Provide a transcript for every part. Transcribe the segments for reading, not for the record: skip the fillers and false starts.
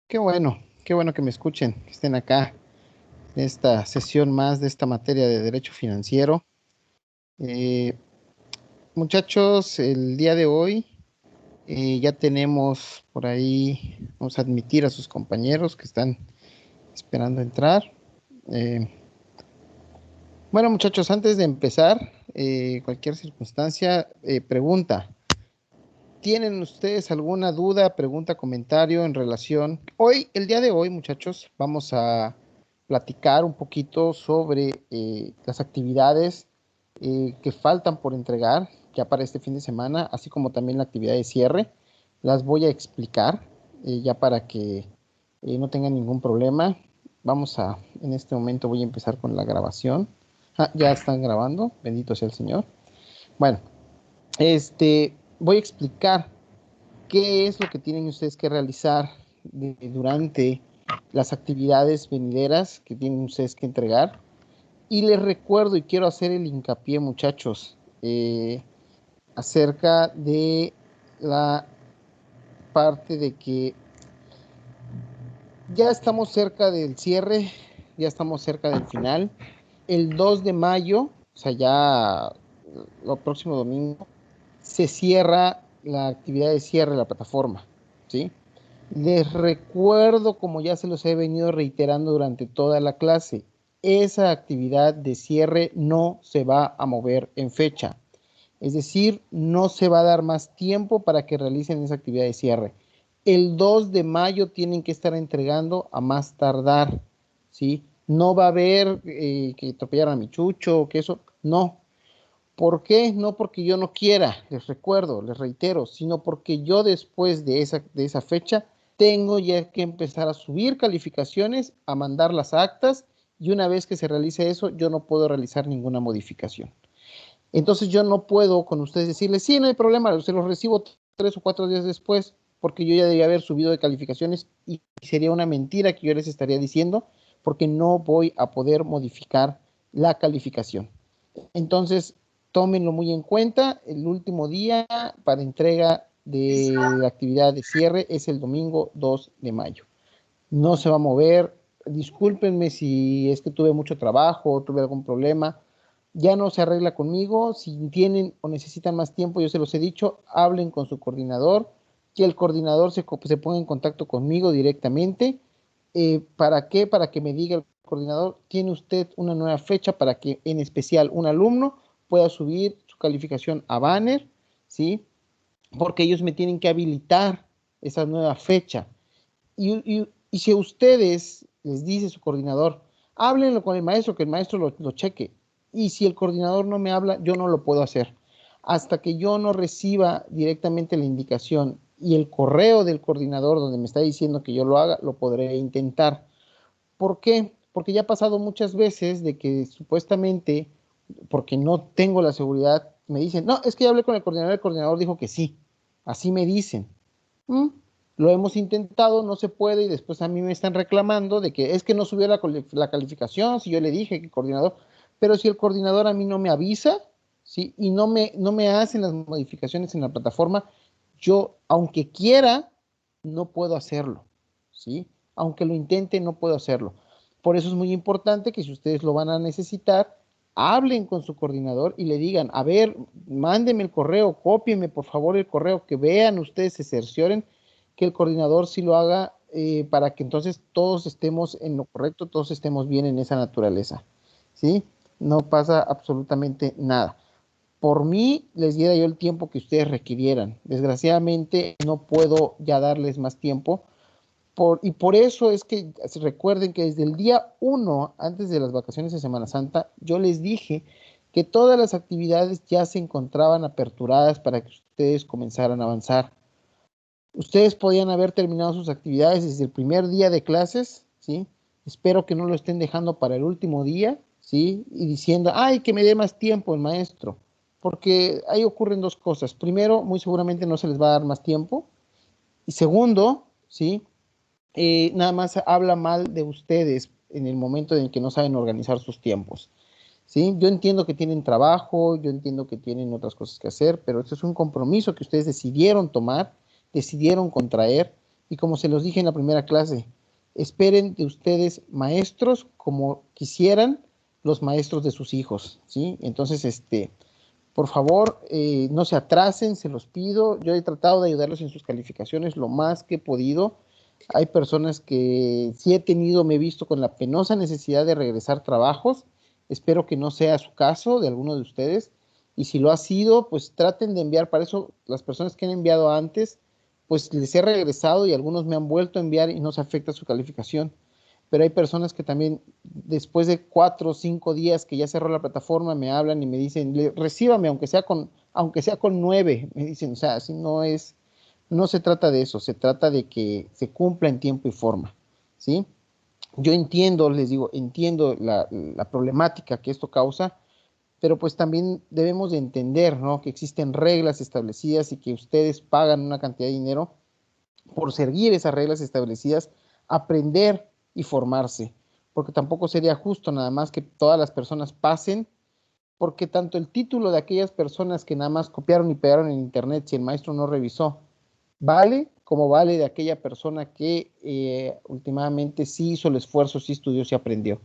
qué bueno que me escuchen, que estén acá en esta sesión más de esta materia de derecho financiero. Eh, Muchachos, el día de hoy ya tenemos por ahí, vamos a admitir a sus compañeros que están esperando entrar. Eh, bueno, muchachos, antes de empezar, cualquier circunstancia, pregunta. ¿Tienen ustedes alguna duda, pregunta, comentario en relación? Hoy, el día de hoy, muchachos, vamos a platicar un poquito sobre las actividades que faltan por entregar ya para este fin de semana, así como también la actividad de cierre. Las voy a explicar ya para que no tengan ningún problema. En este momento voy a empezar con la grabación. Ah, ya están grabando, bendito sea el Señor. Bueno, voy a explicar qué es lo que tienen ustedes que realizar durante las actividades venideras que tienen ustedes que entregar. Y les recuerdo y quiero hacer el hincapié, muchachos, acerca de la parte de que ya estamos cerca del cierre, ya estamos cerca del final. El 2 de mayo, o sea, ya lo próximo domingo, se cierra la actividad de cierre de la plataforma, ¿sí? Les recuerdo, como ya se los he venido reiterando durante toda la clase, esa actividad de cierre no se va a mover en fecha. Es decir, no se va a dar más tiempo para que realicen esa actividad de cierre. El 2 de mayo tienen que estar entregando a más tardar, ¿sí? No va a haber que atropellaron a mi chucho, que eso, no. ¿Por qué? No porque yo no quiera, les recuerdo, les reitero, sino porque yo después de esa fecha tengo ya que empezar a subir calificaciones, a mandar las actas y una vez que se realice eso, yo no puedo realizar ninguna modificación. Entonces yo no puedo con ustedes decirles, sí, no hay problema, se los recibo 3 o 4 días después, porque yo ya debía haber subido de calificaciones y sería una mentira que yo les estaría diciendo, porque no voy a poder modificar la calificación. Entonces, tómenlo muy en cuenta. El último día para entrega de la actividad de cierre es el domingo 2 de mayo. No se va a mover. Discúlpenme si es que tuve mucho trabajo o tuve algún problema. Ya no se arregla conmigo. Si tienen o necesitan más tiempo, yo se los he dicho, hablen con su coordinador, que el coordinador se ponga en contacto conmigo directamente. ¿Para qué? Para que me diga el coordinador, tiene usted una nueva fecha para que en especial un alumno pueda subir su calificación a Banner, ¿sí? Porque ellos me tienen que habilitar esa nueva fecha. Y si a ustedes les dice su coordinador, háblenlo con el maestro, que el maestro lo cheque. Y si el coordinador no me habla, yo no lo puedo hacer. Hasta que yo no reciba directamente la indicación y el correo del coordinador donde me está diciendo que yo lo haga, lo podré intentar. ¿Por qué? Porque ya ha pasado muchas veces de que supuestamente, porque no tengo la seguridad, me dicen, no, es que ya hablé con el coordinador dijo que sí. Así me dicen. ¿Mm? Lo hemos intentado, no se puede y después a mí me están reclamando de que es que no subió la calificación, si yo le dije que el coordinador, pero si el coordinador a mí no me avisa, ¿sí? Y no me hacen las modificaciones en la plataforma, yo, aunque quiera, no puedo hacerlo, ¿sí? Aunque lo intente, no puedo hacerlo. Por eso es muy importante que si ustedes lo van a necesitar, hablen con su coordinador y le digan, a ver, mándeme el correo, cópieme por favor el correo, que vean ustedes, se cercioren que el coordinador sí lo haga para que entonces todos estemos en lo correcto, todos estemos bien en esa naturaleza, ¿sí? No pasa absolutamente nada. Por mí les diera yo el tiempo que ustedes requirieran. Desgraciadamente no puedo ya darles más tiempo y por eso es que recuerden que desde el día 1, antes de las vacaciones de Semana Santa, yo les dije que todas las actividades ya se encontraban aperturadas para que ustedes comenzaran a avanzar. Ustedes podían haber terminado sus actividades desde el primer día de clases, ¿sí? Espero que no lo estén dejando para el último día, ¿sí? Y diciendo, ay, que me dé más tiempo el maestro, porque ahí ocurren dos cosas. Primero, muy seguramente no se les va a dar más tiempo. Y segundo, ¿sí? Nada más habla mal de ustedes en el momento en que no saben organizar sus tiempos. ¿Sí? Yo entiendo que tienen trabajo, yo entiendo que tienen otras cosas que hacer, pero esto es un compromiso que ustedes decidieron tomar, decidieron contraer, Y como se los dije en la primera clase, esperen de ustedes maestros como quisieran los maestros de sus hijos, ¿sí? Entonces, por favor, no se atrasen, se los pido. Yo he tratado de ayudarlos en sus calificaciones lo más que he podido. Hay personas que sí he tenido, me he visto con la penosa necesidad de regresar trabajos. Espero que no sea su caso de alguno de ustedes. Y si lo ha sido, pues traten de enviar. Para eso, las personas que han enviado antes, pues les he regresado y algunos me han vuelto a enviar y no se afecta su calificación. Pero hay personas que también después de 4 o 5 días que ya cerró la plataforma me hablan y me dicen, recíbame aunque sea con 9, me dicen, o sea, así no se trata de eso, se trata de que se cumpla en tiempo y forma, ¿sí? Yo entiendo, les digo, entiendo la problemática que esto causa, pero pues también debemos de entender, ¿no? Que existen reglas establecidas y que ustedes pagan una cantidad de dinero por seguir esas reglas establecidas, aprender y formarse, porque tampoco sería justo nada más que todas las personas pasen, porque tanto el título de aquellas personas que nada más copiaron y pegaron en internet si el maestro no revisó, vale como vale de aquella persona que últimamente sí hizo el esfuerzo, sí estudió, sí aprendió.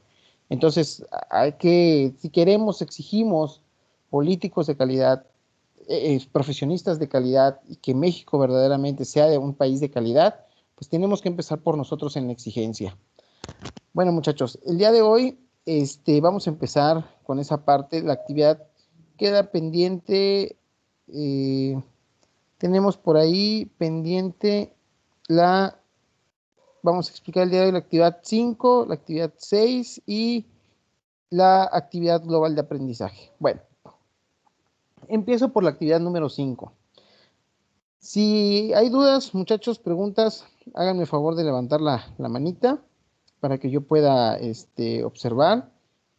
Entonces, hay que, si queremos, exigimos políticos de calidad, profesionistas de calidad y que México verdaderamente sea de un país de calidad, pues tenemos que empezar por nosotros en la exigencia. Bueno, muchachos, el día de hoy vamos a empezar con esa parte. La actividad queda pendiente. eh, Tenemos por ahí pendiente la, vamos a explicar el día de hoy la actividad 5, la actividad 6 y la actividad global de aprendizaje. Bueno, empiezo por la actividad número 5. Si hay dudas, muchachos, preguntas, háganme el favor de levantar la manita para que yo pueda observar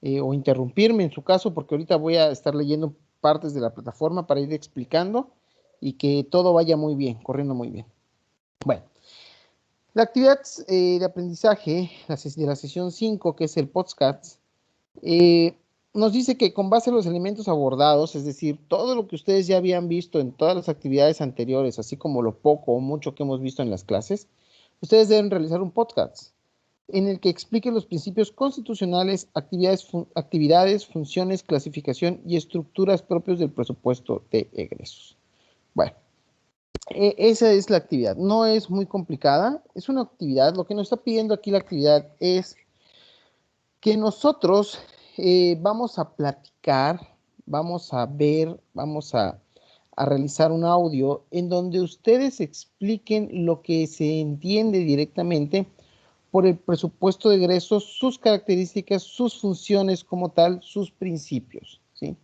o interrumpirme en su caso, porque ahorita voy a estar leyendo partes de la plataforma para ir explicando y que todo vaya muy bien, corriendo muy bien. Bueno, la actividad de aprendizaje de la sesión 5, que es el podcast, eh, nos dice que con base a los elementos abordados, es decir, todo lo que ustedes ya habían visto en todas las actividades anteriores, así como lo poco o mucho que hemos visto en las clases, ustedes deben realizar un podcast en el que explique los principios constitucionales, actividades, funciones, clasificación y estructuras propios del presupuesto de egresos. Bueno, esa es la actividad. No es muy complicada, es una actividad. Lo que nos está pidiendo aquí la actividad es que nosotros vamos a platicar, vamos a ver, a realizar un audio en donde ustedes expliquen lo que se entiende directamente por el presupuesto de egresos, sus características, sus funciones como tal, sus principios, ¿sí?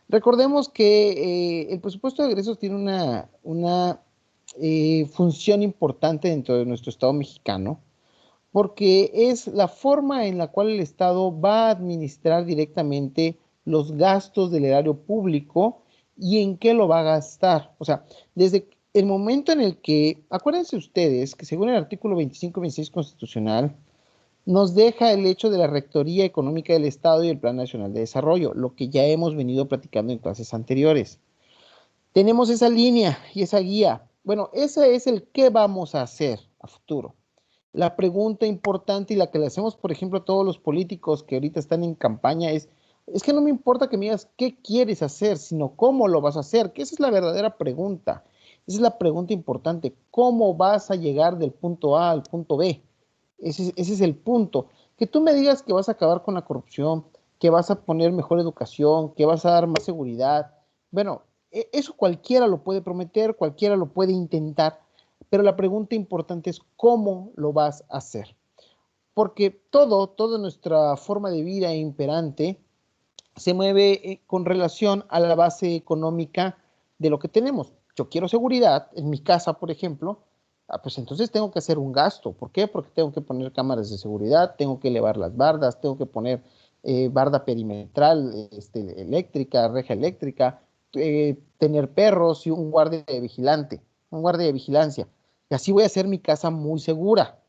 Recordemos que el presupuesto de egresos tiene una función importante dentro de nuestro Estado mexicano, porque es la forma en la cual el Estado va a administrar directamente los gastos del erario público y en qué lo va a gastar. O sea, desde el momento en el que, acuérdense ustedes que según el artículo 25 y 26 constitucional, nos deja el hecho de la Rectoría Económica del Estado y el Plan Nacional de Desarrollo, lo que ya hemos venido platicando en clases anteriores. Tenemos esa línea y esa guía. Bueno, ese es el qué vamos a hacer a futuro. La pregunta importante y la que le hacemos, por ejemplo, a todos los políticos que ahorita están en campaña es que no me importa que me digas qué quieres hacer, sino cómo lo vas a hacer, que esa es la verdadera pregunta. Esa es la pregunta importante. ¿Cómo vas a llegar del punto A al punto B? Ese es el punto. Que tú me digas que vas a acabar con la corrupción, que vas a poner mejor educación, que vas a dar más seguridad. Bueno, eso cualquiera lo puede prometer, cualquiera lo puede intentar, pero la pregunta importante es cómo lo vas a hacer. Porque toda nuestra forma de vida imperante se mueve con relación a la base económica de lo que tenemos. Yo quiero seguridad en mi casa, por ejemplo, pues entonces tengo que hacer un gasto. ¿Por qué? Porque tengo que poner cámaras de seguridad, tengo que elevar las bardas, tengo que poner barda perimetral, eléctrica, reja eléctrica, tener perros y un guardia de vigilante, un guardia de vigilancia. Y así voy a hacer mi casa muy segura.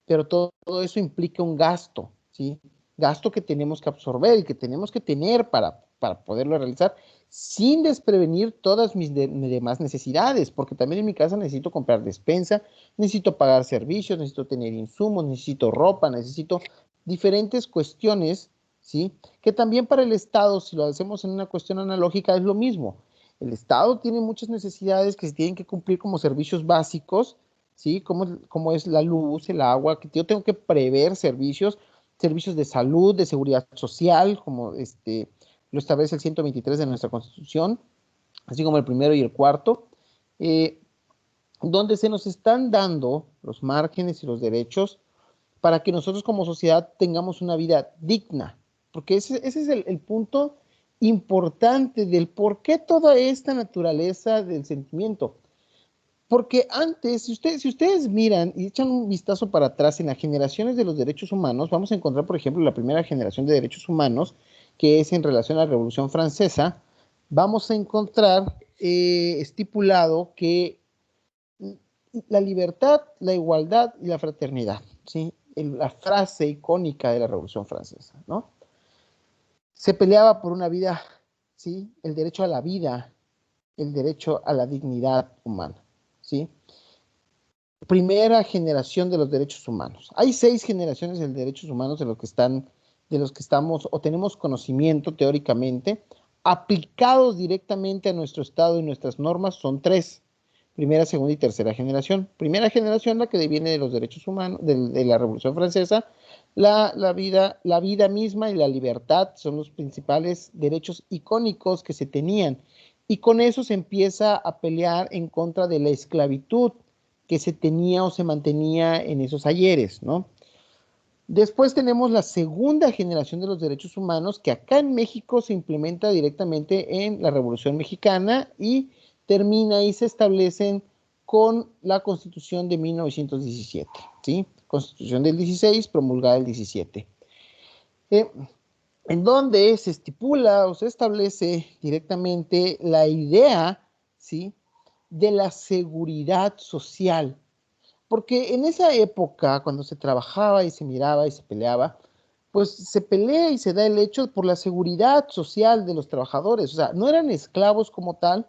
Pero todo eso implica un gasto, ¿sí? Gasto que tenemos que absorber y que tenemos que tener para poderlo realizar sin desprevenir todas mis demás necesidades, porque también en mi casa necesito comprar despensa, necesito pagar servicios, necesito tener insumos, necesito ropa, necesito diferentes cuestiones, ¿sí? Que también para el Estado, si lo hacemos en una cuestión analógica, es lo mismo. El Estado tiene muchas necesidades que se tienen que cumplir como servicios básicos, ¿sí? Como es la luz, el agua, que yo tengo que prever servicios de salud, de seguridad social, como lo establece el 123 de nuestra Constitución, así como el primero y el cuarto, eh, donde se nos están dando los márgenes y los derechos para que nosotros como sociedad tengamos una vida digna, porque ese es el punto importante del por qué toda esta naturaleza del sentimiento. Porque antes, si ustedes miran y echan un vistazo para atrás en las generaciones de los derechos humanos, vamos a encontrar, por ejemplo, la primera generación de derechos humanos, que es en relación a la Revolución Francesa, vamos a encontrar estipulado que la libertad, la igualdad y la fraternidad, ¿sí? La frase icónica de la Revolución Francesa, ¿no? Se peleaba por una vida, ¿sí? El derecho a la vida, el derecho a la dignidad humana, ¿sí? Primera generación de los derechos humanos. Hay 6 generaciones de derechos humanos de los que estamos o tenemos conocimiento teóricamente, aplicados directamente a nuestro Estado y nuestras normas son 3. Primera, segunda y tercera generación. Primera generación, la que viene de los derechos humanos, de la Revolución Francesa, la vida misma y la libertad son los principales derechos icónicos que se tenían. Y con eso se empieza a pelear en contra de la esclavitud que se tenía o se mantenía en esos ayeres, ¿no? Después tenemos la segunda generación de los derechos humanos, que acá en México se implementa directamente en la Revolución Mexicana y termina y se establecen con la Constitución de 1917, ¿sí? Constitución del 16, promulgada el 17. En donde se estipula o se establece directamente la idea, ¿sí? De la seguridad social, porque en esa época, cuando se trabajaba y se miraba y se peleaba, pues se pelea y se da el hecho por la seguridad social de los trabajadores. O sea, no eran esclavos como tal,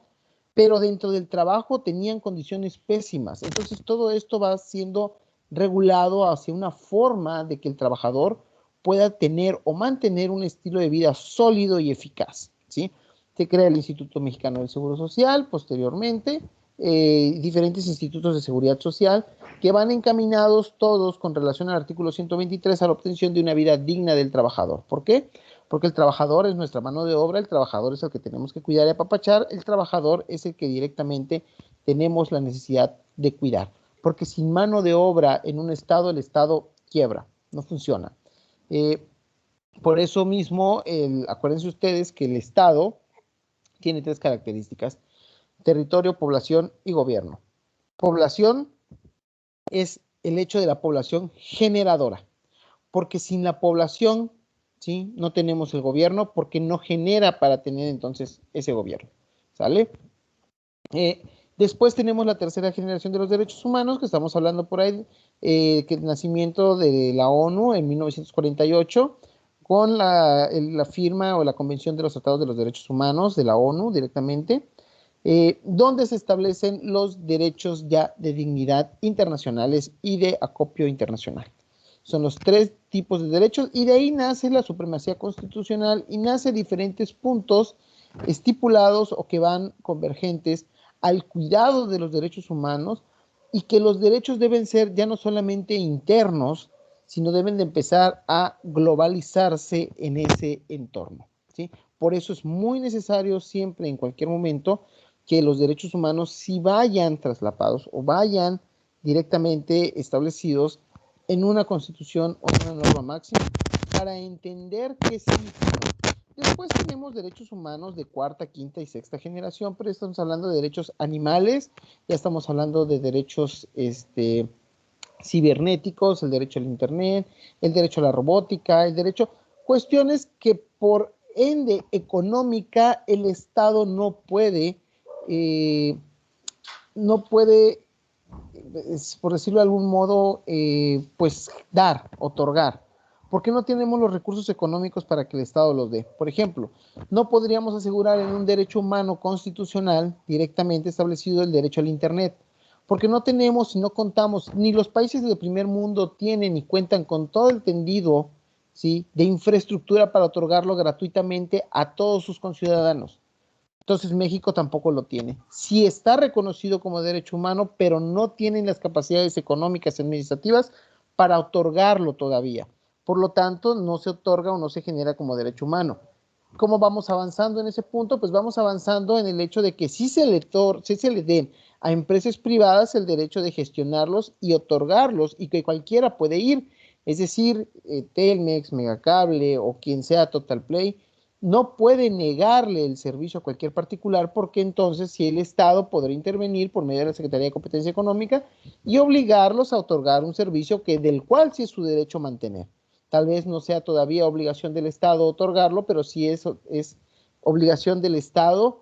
pero dentro del trabajo tenían condiciones pésimas. Entonces todo esto va siendo regulado hacia una forma de que el trabajador pueda tener o mantener un estilo de vida sólido y eficaz, ¿sí? Se crea el Instituto Mexicano del Seguro Social, posteriormente, diferentes institutos de seguridad social que van encaminados todos con relación al artículo 123 a la obtención de una vida digna del trabajador. ¿Por qué? Porque el trabajador es nuestra mano de obra, el trabajador es el que tenemos que cuidar y apapachar, el trabajador es el que directamente tenemos la necesidad de cuidar. Porque sin mano de obra en un estado, el estado quiebra, no funciona. Eh, por eso mismo, acuérdense ustedes que el estado tiene 3 características: territorio, población y gobierno. Población es el hecho de la población generadora, porque sin la población, ¿sí? No tenemos el gobierno, porque no genera para tener entonces ese gobierno, ¿sale? Eh, Después tenemos la tercera generación de los derechos humanos, que estamos hablando por ahí, que el nacimiento de la ONU en 1948, con la firma o la Convención de los Tratados de los Derechos Humanos de la ONU directamente, donde se establecen los derechos ya de dignidad internacionales y de acopio internacional. Son los 3 tipos de derechos y de ahí nace la supremacía constitucional y nace diferentes puntos estipulados o que van convergentes al cuidado de los derechos humanos y que los derechos deben ser ya no solamente internos, sino deben de empezar a globalizarse en ese entorno, ¿sí? Por eso es muy necesario siempre, en cualquier momento, que los derechos humanos sí vayan traslapados o vayan directamente establecidos en una constitución o en una norma máxima para entender qué significa. Después tenemos derechos humanos de cuarta, quinta y sexta generación, pero estamos hablando de derechos animales, ya estamos hablando de derechos cibernéticos, el derecho al internet, el derecho a la robótica, el derecho, cuestiones que por ende económica el Estado eh, no puede, por decirlo de algún modo, pues dar, otorgar. ¿Por qué no tenemos los recursos económicos para que el Estado los dé? Por ejemplo, no podríamos asegurar en un derecho humano constitucional directamente establecido el derecho al Internet, porque no tenemos y no contamos, ni los países del primer mundo tienen ni cuentan con todo el tendido, ¿sí?, de infraestructura para otorgarlo gratuitamente a todos sus conciudadanos. Entonces México tampoco lo tiene. Sí está reconocido como derecho humano, pero no tienen las capacidades económicas y administrativas para otorgarlo todavía. Por lo tanto, no se otorga o no se genera como derecho humano. ¿Cómo vamos avanzando en ese punto? Pues vamos avanzando en el hecho de que sí se le den a empresas privadas el derecho de gestionarlos y otorgarlos, y que cualquiera puede ir, es decir, Telmex, Megacable o quien sea, Total Play, no puede negarle el servicio a cualquier particular, porque entonces si el Estado podrá intervenir por medio de la Secretaría de Competencia Económica y obligarlos a otorgar un servicio del cual sí es su derecho mantener. Tal vez no sea todavía obligación del Estado otorgarlo, pero sí es obligación del Estado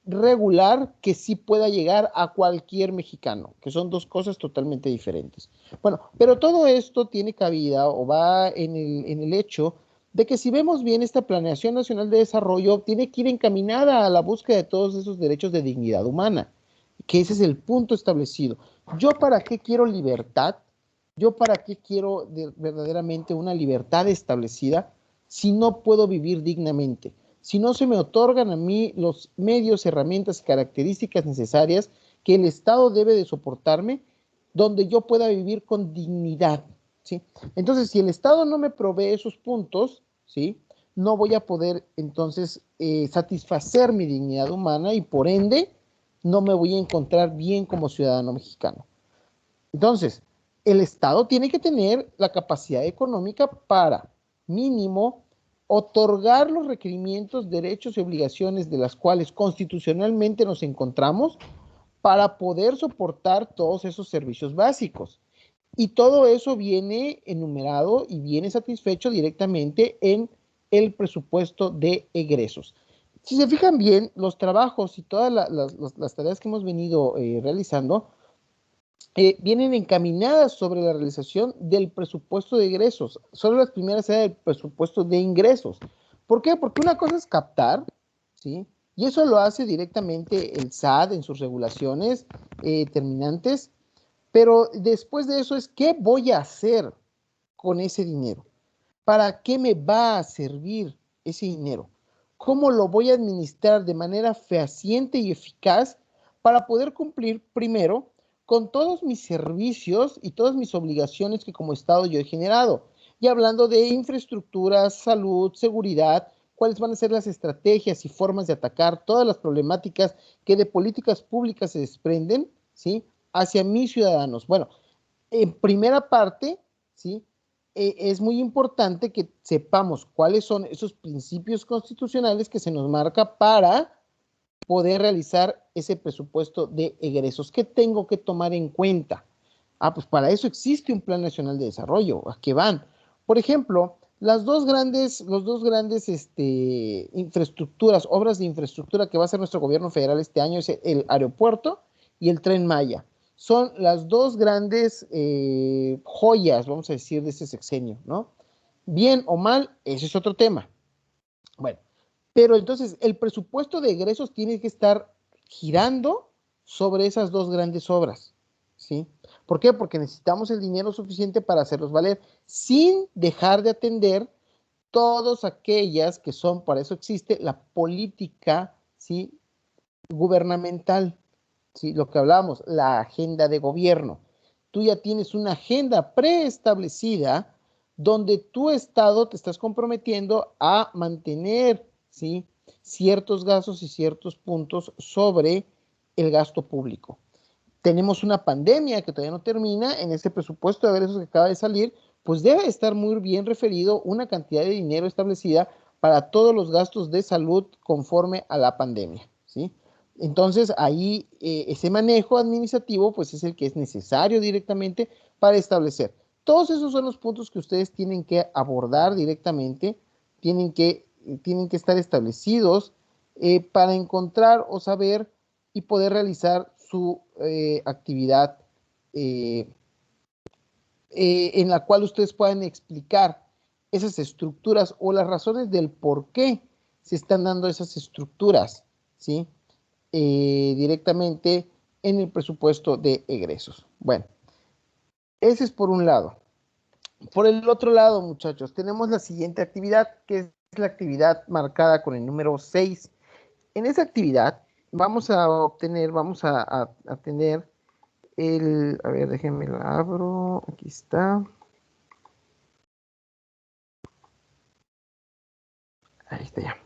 regular que sí pueda llegar a cualquier mexicano, que son dos cosas totalmente diferentes. Bueno, pero todo esto tiene cabida o va en el hecho de que si vemos bien esta Planeación Nacional de Desarrollo tiene que ir encaminada a la búsqueda de todos esos derechos de dignidad humana, que ese es el punto establecido. ¿Yo para qué quiero libertad? ¿Yo para qué quiero verdaderamente una libertad establecida si no puedo vivir dignamente? Si no se me otorgan a mí los medios, herramientas y características necesarias que el Estado debe de soportarme, donde yo pueda vivir con dignidad, ¿sí? Entonces, si el Estado no me provee esos puntos, ¿sí?, no voy a poder entonces satisfacer mi dignidad humana y por ende no me voy a encontrar bien como ciudadano mexicano. Entonces, el Estado tiene que tener la capacidad económica para, mínimo, otorgar los requerimientos, derechos y obligaciones de las cuales constitucionalmente nos encontramos para poder soportar todos esos servicios básicos. Y todo eso viene enumerado y viene satisfecho directamente en el presupuesto de egresos. Si se fijan bien, los trabajos y todas las tareas que hemos venido realizando vienen encaminadas sobre la realización del presupuesto de egresos. Solo las primeras eran el presupuesto de ingresos. ¿Por qué? Porque una cosa es captar, ¿sí? Y eso lo hace directamente el SAT en sus regulaciones terminantes, pero después de eso es qué voy a hacer con ese dinero. ¿Para qué me va a servir ese dinero? ¿Cómo lo voy a administrar de manera fehaciente y eficaz para poder cumplir primero con todos mis servicios y todas mis obligaciones que como Estado yo he generado? Y hablando de infraestructura, salud, seguridad, cuáles van a ser las estrategias y formas de atacar todas las problemáticas que de políticas públicas se desprenden, ¿sí?, hacia mis ciudadanos. Bueno, en primera parte, ¿sí?, es muy importante que sepamos cuáles son esos principios constitucionales que se nos marca para poder realizar ese presupuesto de egresos. ¿Qué tengo que tomar en cuenta? Pues para eso existe un Plan Nacional de Desarrollo. ¿A qué van? Por ejemplo, los dos grandes infraestructuras, obras de infraestructura que va a hacer nuestro gobierno federal este año es el aeropuerto y el Tren Maya. Son las dos grandes joyas, vamos a decir, de este sexenio, ¿no? Bien o mal, ese es otro tema. Bueno, pero entonces el presupuesto de egresos tiene que estar girando sobre esas dos grandes obras, ¿sí? ¿Por qué? Porque necesitamos el dinero suficiente para hacerlos valer, sin dejar de atender todas aquellas que son, para eso existe la política, ¿sí?, gubernamental, ¿sí?, lo que hablamos, la agenda de gobierno. Tú ya tienes una agenda preestablecida donde tu Estado te estás comprometiendo a mantener, ¿sí?, ciertos gastos y ciertos puntos sobre el gasto público. Tenemos una pandemia que todavía no termina. En ese presupuesto de egresos que acaba de salir, pues debe estar muy bien referido una cantidad de dinero establecida para todos los gastos de salud conforme a la pandemia, ¿sí? Entonces ahí ese manejo administrativo pues es el que es necesario directamente para establecer. Todos esos son los puntos que ustedes tienen que abordar directamente, tienen que estar establecidos para encontrar o saber y poder realizar su actividad en la cual ustedes puedan explicar esas estructuras o las razones del por qué se están dando esas estructuras, ¿sí? Directamente en el presupuesto de egresos. Bueno, ese es por un lado. Por el otro lado, muchachos, tenemos la siguiente actividad, que es la actividad marcada con el número 6. En esa actividad vamos a obtener, vamos a tener el, a ver, déjenme la abro, aquí está. Ahí está ya.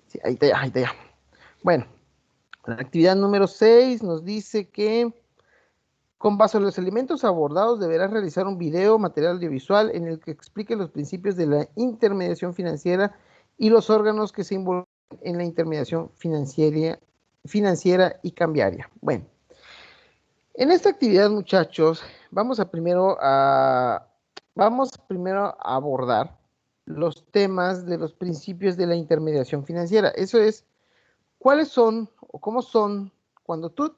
Sí, ahí está ya, ahí está ya. Bueno, la actividad número 6 nos dice que con base en los elementos abordados deberás realizar un video material audiovisual en el que explique los principios de la intermediación financiera y los órganos que se involucran en la intermediación financiera y cambiaria. Bueno, en esta actividad, muchachos, vamos primero a abordar los temas de los principios de la intermediación financiera. Eso es, ¿cuáles son o cómo son cuando tú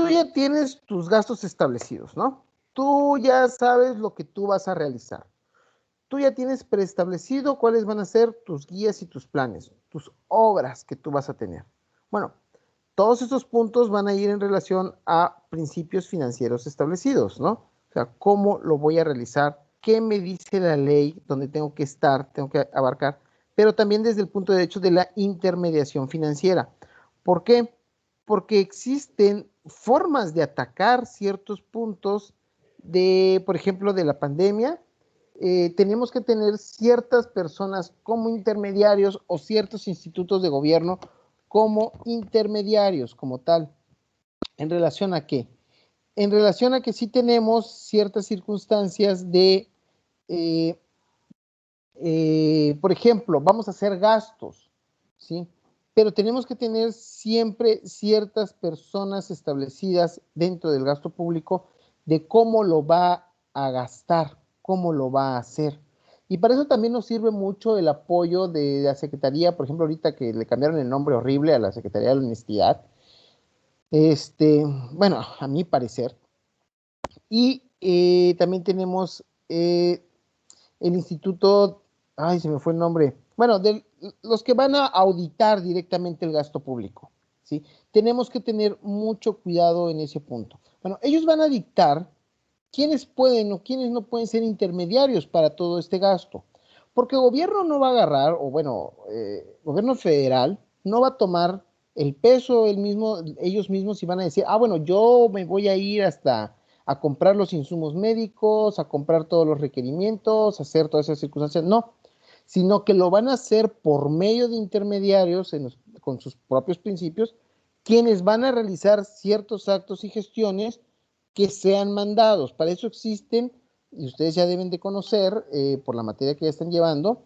ya tienes tus gastos establecidos, ¿no? Tú ya sabes lo que tú vas a realizar. Tú ya tienes preestablecido cuáles van a ser tus guías y tus planes, tus obras que tú vas a tener. Bueno, todos estos puntos van a ir en relación a principios financieros establecidos, ¿no? O sea, ¿cómo lo voy a realizar? ¿Qué me dice la ley? ¿Dónde tengo que estar? Tengo que abarcar. Pero también desde el punto de hecho de la intermediación financiera. ¿Por qué? Porque existen formas de atacar ciertos puntos de, por ejemplo, de la pandemia. Tenemos que tener ciertas personas como intermediarios o ciertos institutos de gobierno como intermediarios, como tal. ¿En relación a qué? En relación a que sí tenemos ciertas circunstancias de, eh, por ejemplo, vamos a hacer gastos, ¿sí? Pero tenemos que tener siempre ciertas personas establecidas dentro del gasto público de cómo lo va a gastar, cómo lo va a hacer. Y para eso también nos sirve mucho el apoyo de la Secretaría, por ejemplo, ahorita que le cambiaron el nombre horrible a la Secretaría de la Honestidad, bueno, a mi parecer. Y también tenemos el instituto, ay, se me fue el nombre, bueno, de los que van a auditar directamente el gasto público, ¿sí? Tenemos que tener mucho cuidado en ese punto. Bueno, ellos van a dictar quiénes pueden o quiénes no pueden ser intermediarios para todo este gasto, porque el gobierno no va a agarrar, o bueno, gobierno federal no va a tomar el peso ellos mismos y van a decir, ah, bueno, yo me voy a ir hasta a comprar los insumos médicos, a comprar todos los requerimientos, a hacer todas esas circunstancias. No, sino que lo van a hacer por medio de intermediarios con sus propios principios, quienes van a realizar ciertos actos y gestiones que sean mandados. Para eso existen, y ustedes ya deben de conocer, por la materia que ya están llevando,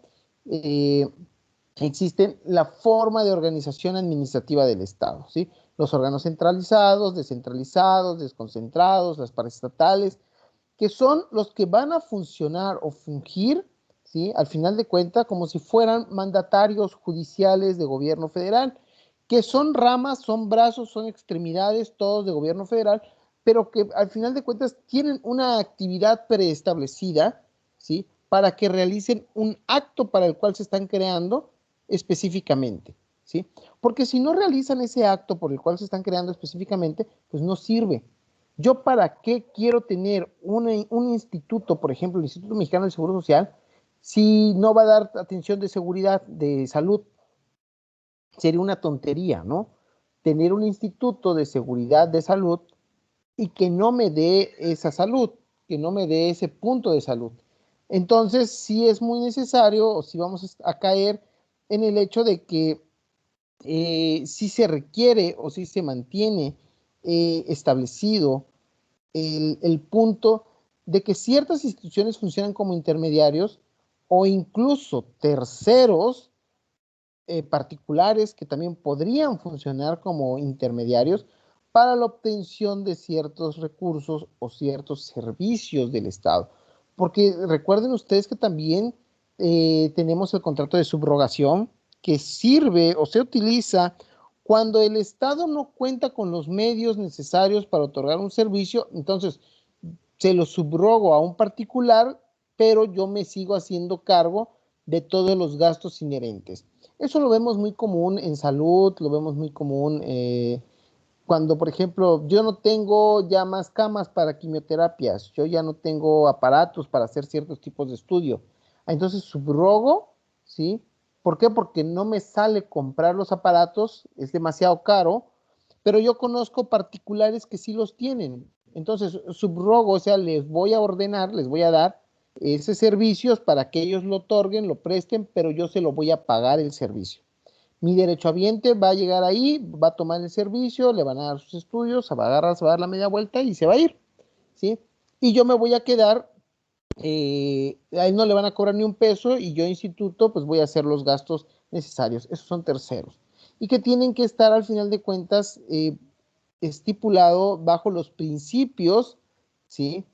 existen la forma de organización administrativa del Estado, ¿sí? Los órganos centralizados, descentralizados, desconcentrados, las paraestatales, que son los que van a funcionar o fungir, ¿sí? Al final de cuentas, como si fueran mandatarios judiciales de gobierno federal, que son ramas, son brazos, son extremidades, todos de gobierno federal, pero que al final de cuentas tienen una actividad preestablecida, ¿sí? Para que realicen un acto para el cual se están creando específicamente, ¿sí? Porque si no realizan ese acto por el cual se están creando específicamente, pues no sirve. ¿Yo para qué quiero tener un instituto, por ejemplo, el Instituto Mexicano del Seguro Social, si no va a dar atención de seguridad, de salud? Sería una tontería, ¿no? Tener un instituto de seguridad de salud y que no me dé esa salud, que no me dé ese punto de salud. Entonces, sí es muy necesario, o si vamos a caer en el hecho de que sí se requiere o sí se mantiene establecido el punto de que ciertas instituciones funcionan como intermediarios o incluso terceros particulares que también podrían funcionar como intermediarios para la obtención de ciertos recursos o ciertos servicios del Estado. Porque recuerden ustedes que también tenemos el contrato de subrogación que sirve o se utiliza cuando el Estado no cuenta con los medios necesarios para otorgar un servicio. Entonces, se lo subrogo a un particular, pero yo me sigo haciendo cargo de todos los gastos inherentes. Eso lo vemos muy común en salud, lo vemos muy común cuando, por ejemplo, yo no tengo ya más camas para quimioterapias, yo ya no tengo aparatos para hacer ciertos tipos de estudio. Entonces subrogo, ¿sí? ¿Por qué? Porque no me sale comprar los aparatos, es demasiado caro, pero yo conozco particulares que sí los tienen. Entonces subrogo, o sea, les voy a ordenar, les voy a dar esos servicios para que ellos lo otorguen, lo presten, pero yo se lo voy a pagar el servicio. Mi derechohabiente va a llegar ahí, va a tomar el servicio, le van a dar sus estudios, se va a agarrar, se va a dar la media vuelta y se va a ir, ¿sí? Y yo me voy a quedar, a él no le van a cobrar ni un peso y yo, instituto, pues voy a hacer los gastos necesarios. Esos son terceros. Y que tienen que estar al final de cuentas estipulado bajo los principios, ¿sí?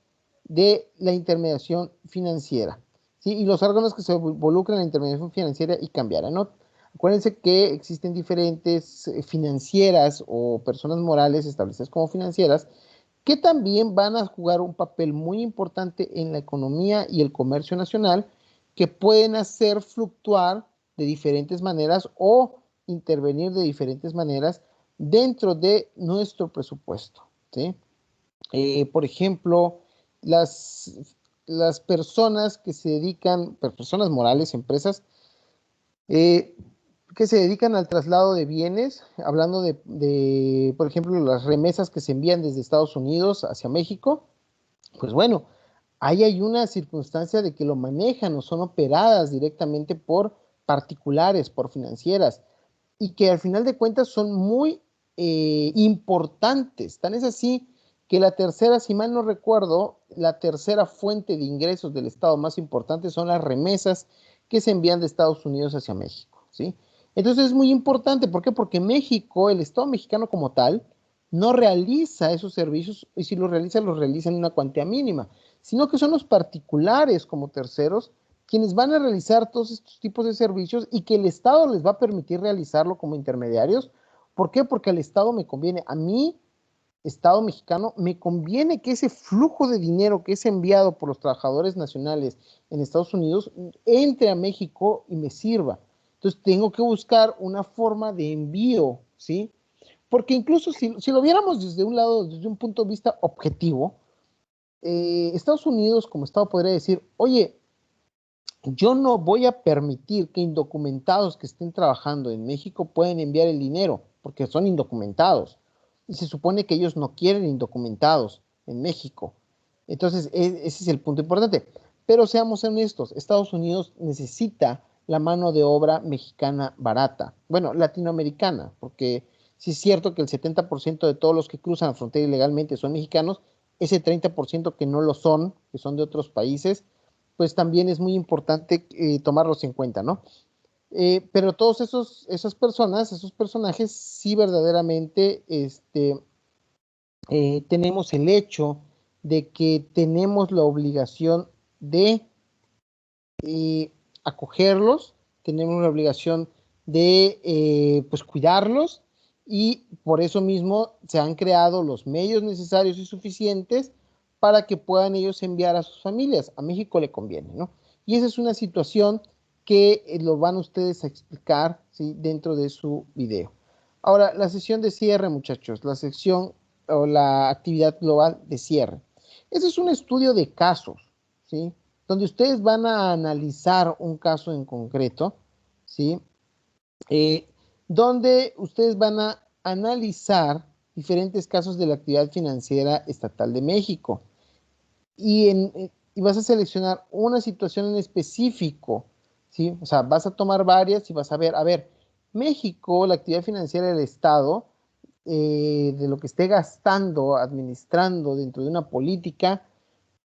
De la intermediación financiera, ¿sí? Y los órganos que se involucran en la intermediación financiera y cambiarán, ¿no? Acuérdense que existen diferentes financieras o personas morales establecidas como financieras que también van a jugar un papel muy importante en la economía y el comercio nacional, que pueden hacer fluctuar de diferentes maneras o intervenir de diferentes maneras dentro de nuestro presupuesto, ¿sí? Por ejemplo, las, las personas que se dedican, personas morales, empresas, eh, que se dedican al traslado de bienes, hablando por ejemplo, las remesas que se envían desde Estados Unidos hacia México, pues bueno, ahí hay una circunstancia de que lo manejan o son operadas directamente por particulares, por financieras, y que al final de cuentas son muy importantes. Tan es así que la tercera, si mal no recuerdo, la tercera fuente de ingresos del Estado más importante son las remesas que se envían de Estados Unidos hacia México, ¿sí? Entonces es muy importante, ¿por qué? Porque México, el Estado mexicano como tal, no realiza esos servicios y si los realiza en una cuantía mínima, sino que son los particulares como terceros quienes van a realizar todos estos tipos de servicios y que el Estado les va a permitir realizarlo como intermediarios. ¿Por qué? Porque al Estado me conviene, a mí, Estado mexicano, me conviene que ese flujo de dinero que es enviado por los trabajadores nacionales en Estados Unidos entre a México y me sirva. Entonces tengo que buscar una forma de envío, ¿sí? Porque incluso si lo viéramos desde un lado, desde un punto de vista objetivo, Estados Unidos como Estado podría decir, oye, yo no voy a permitir que indocumentados que estén trabajando en México puedan enviar el dinero, porque son indocumentados. Y se supone que ellos no quieren indocumentados en México. Entonces, ese es el punto importante. Pero seamos honestos, Estados Unidos necesita la mano de obra mexicana barata. Bueno, latinoamericana, porque sí es cierto que el 70% de todos los que cruzan la frontera ilegalmente son mexicanos, ese 30% que no lo son, que son de otros países, pues también es muy importante tomarlos en cuenta, ¿no? Pero todos esas personas, esos personajes, sí verdaderamente tenemos el hecho de que tenemos la obligación de acogerlos, tenemos la obligación de pues cuidarlos y por eso mismo se han creado los medios necesarios y suficientes para que puedan ellos enviar a sus familias. A México le conviene, ¿no? Y esa es una situación que lo van ustedes a explicar, ¿sí? Dentro de su video. Ahora, la sesión de cierre, muchachos, la sección o la actividad global de cierre. Ese es un estudio de casos, ¿sí? Donde ustedes van a analizar un caso en concreto, ¿sí? Eh, Donde ustedes van a analizar diferentes casos de la actividad financiera estatal de México y vas a seleccionar una situación en específico, ¿sí? O sea, vas a tomar varias y vas a ver, México, la actividad financiera del Estado, de lo que esté gastando, administrando dentro de una política,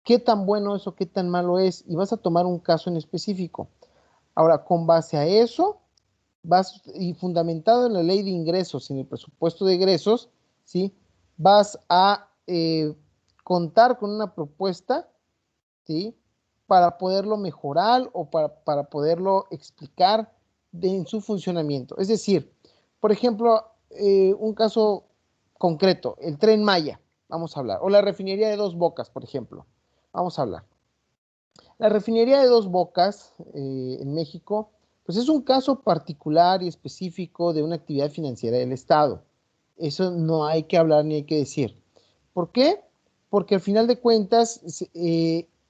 qué tan bueno es o qué tan malo es, y vas a tomar un caso en específico. Ahora, con base a eso, y fundamentado en la ley de ingresos y en el presupuesto de egresos, ¿sí? Vas a contar con una propuesta, ¿sí? Para poderlo mejorar o para poderlo explicar en su funcionamiento. Es decir, por ejemplo, un caso concreto, el Tren Maya. vamos a hablar, o la refinería de Dos Bocas, por ejemplo, vamos a hablar. La refinería de Dos Bocas en México, pues es un caso particular y específico de una actividad financiera del Estado. Eso no hay que hablar ni hay que decir. ¿Por qué? Porque al final de cuentas,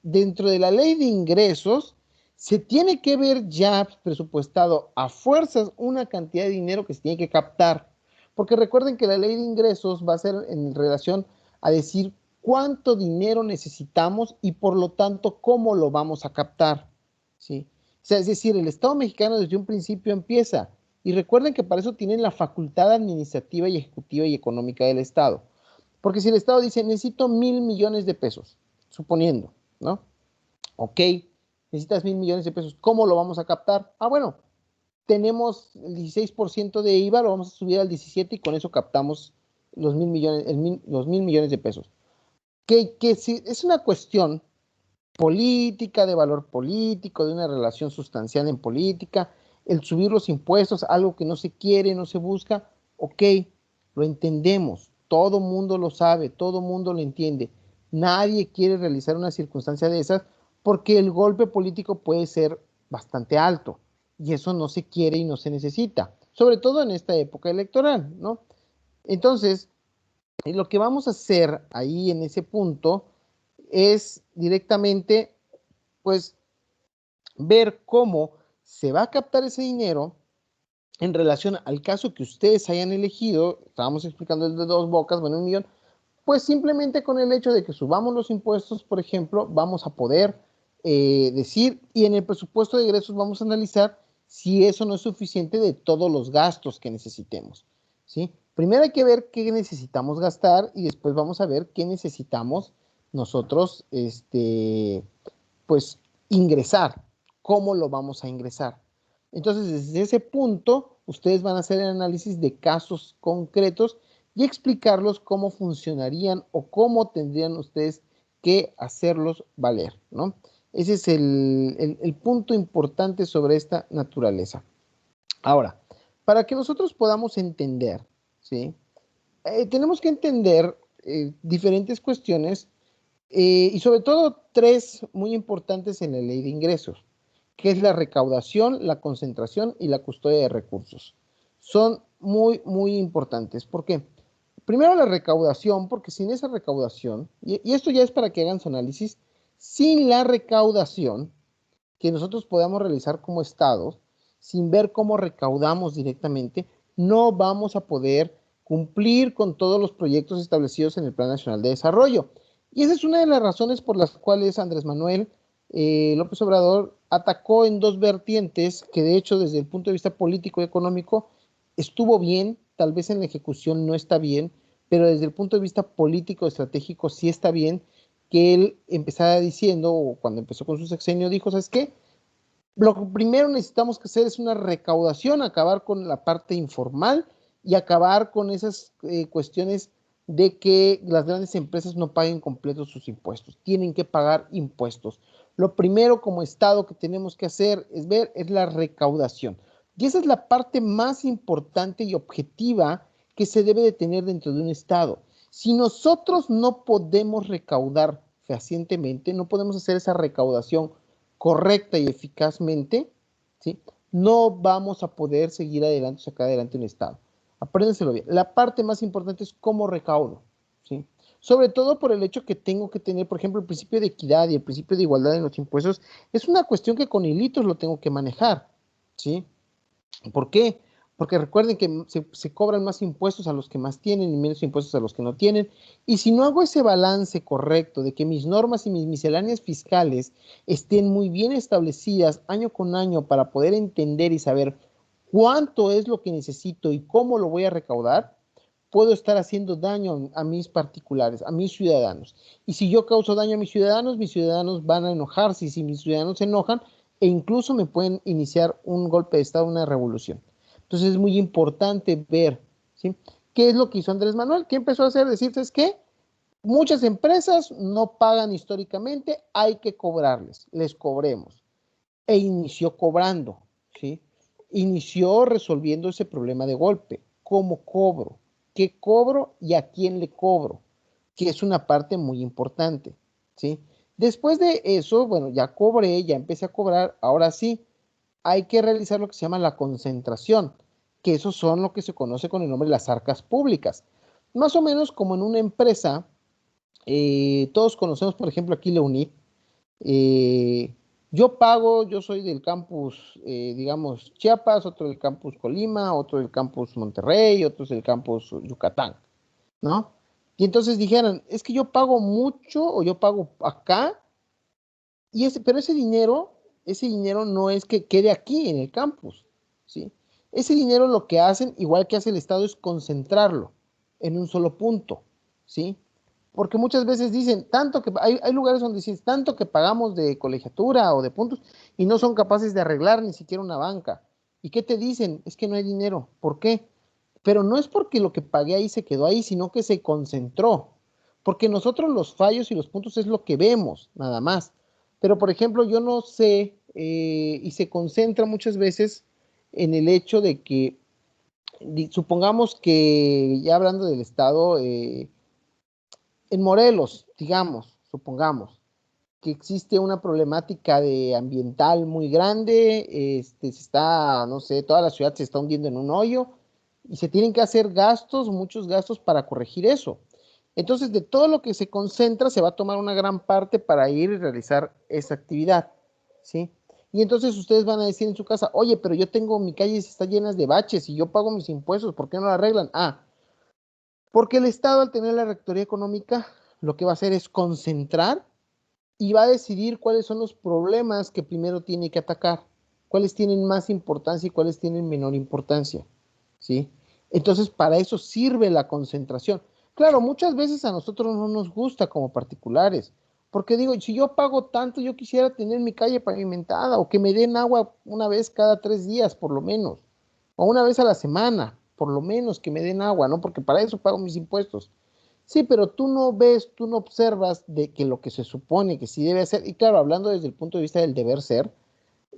dentro de la ley de ingresos, se tiene que ver ya presupuestado a fuerzas una cantidad de dinero que se tiene que captar. Porque recuerden que la ley de ingresos va a ser en relación a decir cuánto dinero necesitamos y por lo tanto cómo lo vamos a captar. ¿Sí? O sea, es decir, el Estado mexicano desde un principio empieza. Y recuerden que para eso tienen la facultad administrativa y ejecutiva y económica del Estado. Porque si el Estado dice, necesito 1,000,000,000 de pesos, suponiendo, ¿no? Ok, necesitas 1,000,000,000 de pesos, ¿cómo lo vamos a captar? Ah, bueno, tenemos el 16% de IVA, lo vamos a subir al 17 y con eso captamos los 1,000,000,000, los 1,000,000,000 de pesos. Que si es una cuestión política, de valor político, de una relación sustancial en política, el subir los impuestos, algo que no se quiere, no se busca, ok, lo entendemos, todo mundo lo sabe, todo mundo lo entiende. Nadie quiere realizar una circunstancia de esas porque el golpe político puede ser bastante alto y eso no se quiere y no se necesita, sobre todo en esta época electoral, ¿no? Entonces, lo que vamos a hacer ahí en ese punto es directamente, pues, ver cómo se va a captar ese dinero en relación al caso que ustedes hayan elegido. Estábamos explicando el de Dos Bocas, bueno, 1,000,000, pues simplemente con el hecho de que subamos los impuestos, por ejemplo, vamos a poder decir, y en el presupuesto de egresos vamos a analizar si eso no es suficiente de todos los gastos que necesitemos, ¿sí? Primero hay que ver qué necesitamos gastar y después vamos a ver qué necesitamos nosotros, pues, ingresar, cómo lo vamos a ingresar. Entonces, desde ese punto, ustedes van a hacer el análisis de casos concretos y explicarlos cómo funcionarían o cómo tendrían ustedes que hacerlos valer, ¿no? Ese es el punto importante sobre esta naturaleza. Ahora, para que nosotros podamos entender, ¿sí? Tenemos que entender diferentes cuestiones y sobre todo tres muy importantes en la ley de ingresos, que es la recaudación, la concentración y la custodia de recursos. Son muy, muy importantes. ¿Por qué? Primero la recaudación, porque sin esa recaudación, y esto ya es para que hagan su análisis, sin la recaudación que nosotros podamos realizar como Estado, sin ver cómo recaudamos directamente, no vamos a poder cumplir con todos los proyectos establecidos en el Plan Nacional de Desarrollo. Y esa es una de las razones por las cuales Andrés Manuel López Obrador atacó en dos vertientes que de hecho desde el punto de vista político y económico estuvo bien, tal vez en la ejecución no está bien, pero desde el punto de vista político estratégico sí está bien que él empezara diciendo, o cuando empezó con su sexenio, dijo, ¿sabes qué? Lo primero necesitamos que hacer es una recaudación, acabar con la parte informal y acabar con esas cuestiones de que las grandes empresas no paguen completos sus impuestos. Tienen que pagar impuestos. Lo primero como Estado que tenemos que hacer es ver es la recaudación. Y esa es la parte más importante y objetiva que se debe de tener dentro de un Estado. Si nosotros no podemos recaudar fehacientemente, no podemos hacer esa recaudación correcta y eficazmente, ¿sí? No vamos a poder seguir adelante, sacar adelante un Estado. Apréndenselo bien. La parte más importante es cómo recaudo, ¿sí? Sobre todo por el hecho que tengo que tener, por ejemplo, el principio de equidad y el principio de igualdad en los impuestos. Es una cuestión que con hilitos lo tengo que manejar, ¿sí? ¿Por qué? Porque recuerden que se cobran más impuestos a los que más tienen y menos impuestos a los que no tienen. Y si no hago ese balance correcto de que mis normas y mis misceláneas fiscales estén muy bien establecidas año con año para poder entender y saber cuánto es lo que necesito y cómo lo voy a recaudar, puedo estar haciendo daño a mis particulares, a mis ciudadanos. Y si yo causo daño a mis ciudadanos van a enojarse y si mis ciudadanos se enojan, e incluso me pueden iniciar un golpe de Estado, una revolución. Entonces es muy importante ver, ¿sí? ¿Qué es lo que hizo Andrés Manuel? ¿Qué empezó a hacer? Decir, ¿sabes qué? Muchas empresas no pagan históricamente, hay que cobrarles, les cobremos. E inició cobrando, ¿sí? Inició resolviendo ese problema de golpe. ¿Cómo cobro? ¿Qué cobro y a quién le cobro? que es una parte muy importante, ¿sí? Después de eso, bueno, ya cobré, ya empecé a cobrar, ahora sí, hay que realizar lo que se llama la concentración, que esos son lo que se conoce con el nombre de las arcas públicas. Más o menos como en una empresa, todos conocemos, por ejemplo, aquí la UNIT. Yo pago, yo soy del campus, digamos, Chiapas, otro del campus Colima, otro del campus Monterrey, otro del campus Yucatán, ¿no? Y entonces dijeran, es que yo pago mucho o yo pago acá, pero ese dinero no es que quede aquí en el campus, ¿sí? Ese dinero lo que hacen, igual que hace el Estado, es concentrarlo en un solo punto, ¿sí? Porque muchas veces dicen, hay lugares donde dicen, tanto que pagamos de colegiatura o de puntos y no son capaces de arreglar ni siquiera una banca. ¿Y qué te dicen? Es que no hay dinero. ¿Por qué? Pero no es porque lo que pagué ahí se quedó ahí, sino que se concentró. Porque nosotros los fallos y los puntos es lo que vemos, nada más. Pero, por ejemplo, yo no sé, y se concentra muchas veces en el hecho de que, supongamos que, ya hablando del Estado, en Morelos, digamos, supongamos, que existe una problemática de ambiental muy grande, se está, no sé, toda la ciudad se está hundiendo en un hoyo y se tienen que hacer gastos, muchos gastos para corregir eso. Entonces, de todo lo que se concentra, se va a tomar una gran parte para ir y realizar esa actividad, ¿sí? Y entonces ustedes van a decir en su casa, oye, pero yo tengo mi calle está llena de baches y yo pago mis impuestos, ¿por qué no la arreglan? Ah, porque el Estado al tener la rectoría económica, lo que va a hacer es concentrar y va a decidir cuáles son los problemas que primero tiene que atacar, cuáles tienen más importancia y cuáles tienen menor importancia, ¿sí? Entonces, para eso sirve la concentración. Claro, muchas veces a nosotros no nos gusta como particulares, porque digo, si yo pago tanto, yo quisiera tener mi calle pavimentada o que me den agua una vez cada 3 días, por lo menos, o una vez a la semana, por lo menos que me den agua, ¿no? Porque para eso pago mis impuestos. Sí, pero tú no ves, tú no observas de que lo que se supone que sí debe hacer, y claro, hablando desde el punto de vista del deber ser,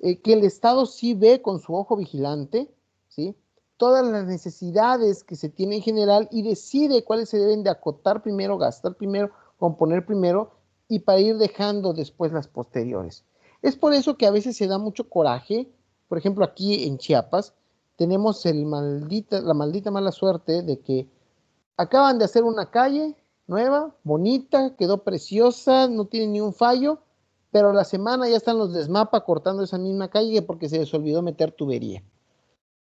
que el Estado sí ve con su ojo vigilante, ¿sí? Todas las necesidades que se tienen en general y decide cuáles se deben de acotar primero, gastar primero, componer primero y para ir dejando después las posteriores. Es por eso que a veces se da mucho coraje, por ejemplo aquí en Chiapas, tenemos la maldita mala suerte de que acaban de hacer una calle nueva, bonita, quedó preciosa, no tiene ni un fallo, pero a la semana ya están los desmapa cortando esa misma calle porque se les olvidó meter tubería.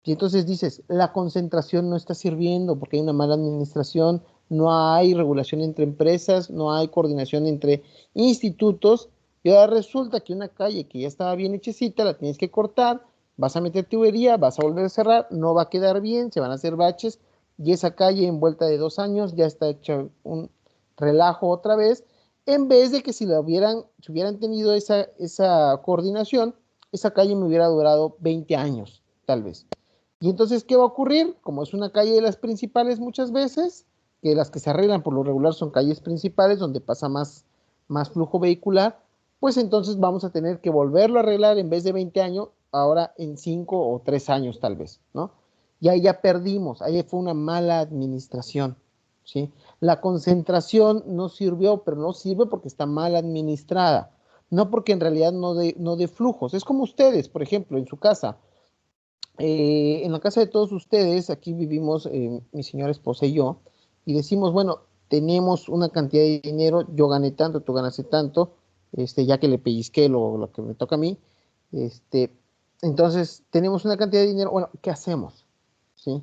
Y entonces dices, la concentración no está sirviendo porque hay una mala administración, no hay regulación entre empresas, no hay coordinación entre institutos, y ahora resulta que una calle que ya estaba bien hechecita, la tienes que cortar, vas a meter tubería, vas a volver a cerrar, no va a quedar bien, se van a hacer baches, y esa calle en vuelta de 2 años ya está hecha un relajo otra vez, en vez de que si hubieran tenido esa coordinación, esa calle me hubiera durado 20 años, tal vez. Y entonces, ¿qué va a ocurrir? Como es una calle de las principales muchas veces, que las que se arreglan por lo regular son calles principales donde pasa más flujo vehicular, pues entonces vamos a tener que volverlo a arreglar en vez de 20 años, ahora en 5 o 3 años tal vez, ¿no? Y ahí ya perdimos, ahí fue una mala administración, ¿sí? La concentración no sirvió, pero no sirve porque está mal administrada, no porque en realidad no de flujos. Es como ustedes, por ejemplo, en su casa, en la casa de todos ustedes, aquí vivimos mi señora esposa y yo, y decimos, bueno, tenemos una cantidad de dinero, yo gané tanto, tú ganaste tanto, ya que le pellizqué lo que me toca a mí, este, entonces tenemos una cantidad de dinero, bueno, ¿qué hacemos? ¿Sí?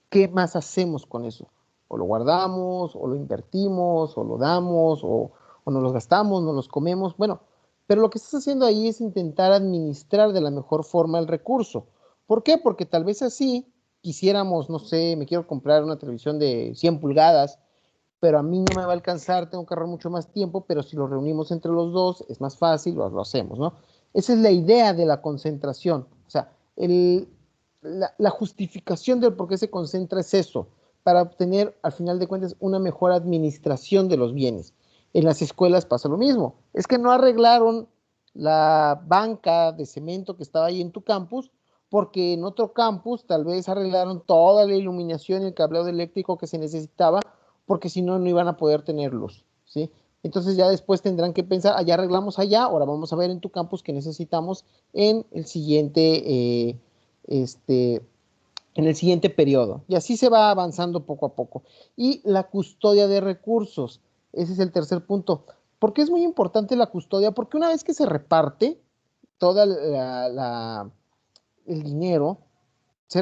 ¿Qué más hacemos con eso? O lo guardamos, o lo invertimos, o lo damos, o nos los gastamos, nos los comemos, bueno, pero lo que estás haciendo ahí es intentar administrar de la mejor forma el recurso. ¿Por qué? Porque tal vez así quisiéramos, no sé, me quiero comprar una televisión de 100 pulgadas, pero a mí no me va a alcanzar, tengo que ahorrar mucho más tiempo, pero si lo reunimos entre los dos es más fácil, lo hacemos, ¿no? Esa es la idea de la concentración. O sea, la justificación del por qué se concentra es eso, para obtener, al final de cuentas, una mejor administración de los bienes. En las escuelas pasa lo mismo. Es que no arreglaron la banca de cemento que estaba ahí en tu campus, porque en otro campus tal vez arreglaron toda la iluminación y el cableado eléctrico que se necesitaba, porque si no, no iban a poder tener luz, ¿sí? Entonces ya después tendrán que pensar, ya arreglamos allá, ahora vamos a ver en tu campus qué necesitamos en el siguiente, este, en el siguiente periodo. Y así se va avanzando poco a poco. Y la custodia de recursos, ese es el tercer punto. ¿Por qué es muy importante la custodia? Porque una vez que se reparte toda el dinero,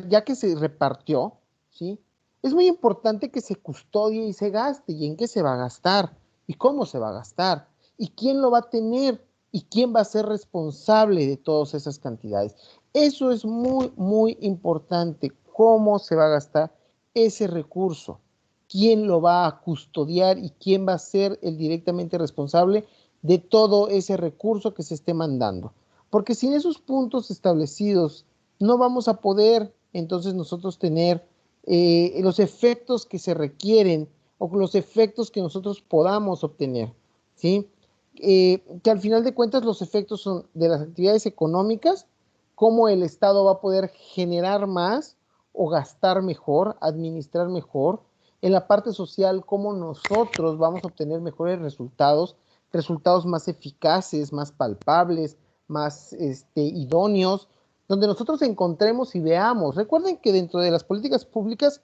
ya que se repartió, ¿sí? Es muy importante que se custodie y se gaste. ¿Y en qué se va a gastar? ¿Y cómo se va a gastar? ¿Y quién lo va a tener? ¿Y quién va a ser responsable de todas esas cantidades? Eso es muy, muy importante. ¿Cómo se va a gastar ese recurso? ¿Quién lo va a custodiar y quién va a ser el directamente responsable de todo ese recurso que se esté mandando? Porque sin esos puntos establecidos no vamos a poder entonces nosotros tener los efectos que se requieren o los efectos que nosotros podamos obtener, ¿sí? Que al final de cuentas los efectos son de las actividades económicas, cómo el Estado va a poder generar más o gastar mejor, administrar mejor. En la parte social, cómo nosotros vamos a obtener mejores resultados, resultados más eficaces, más palpables, más idóneos, donde nosotros encontremos y veamos. Recuerden que dentro de las políticas públicas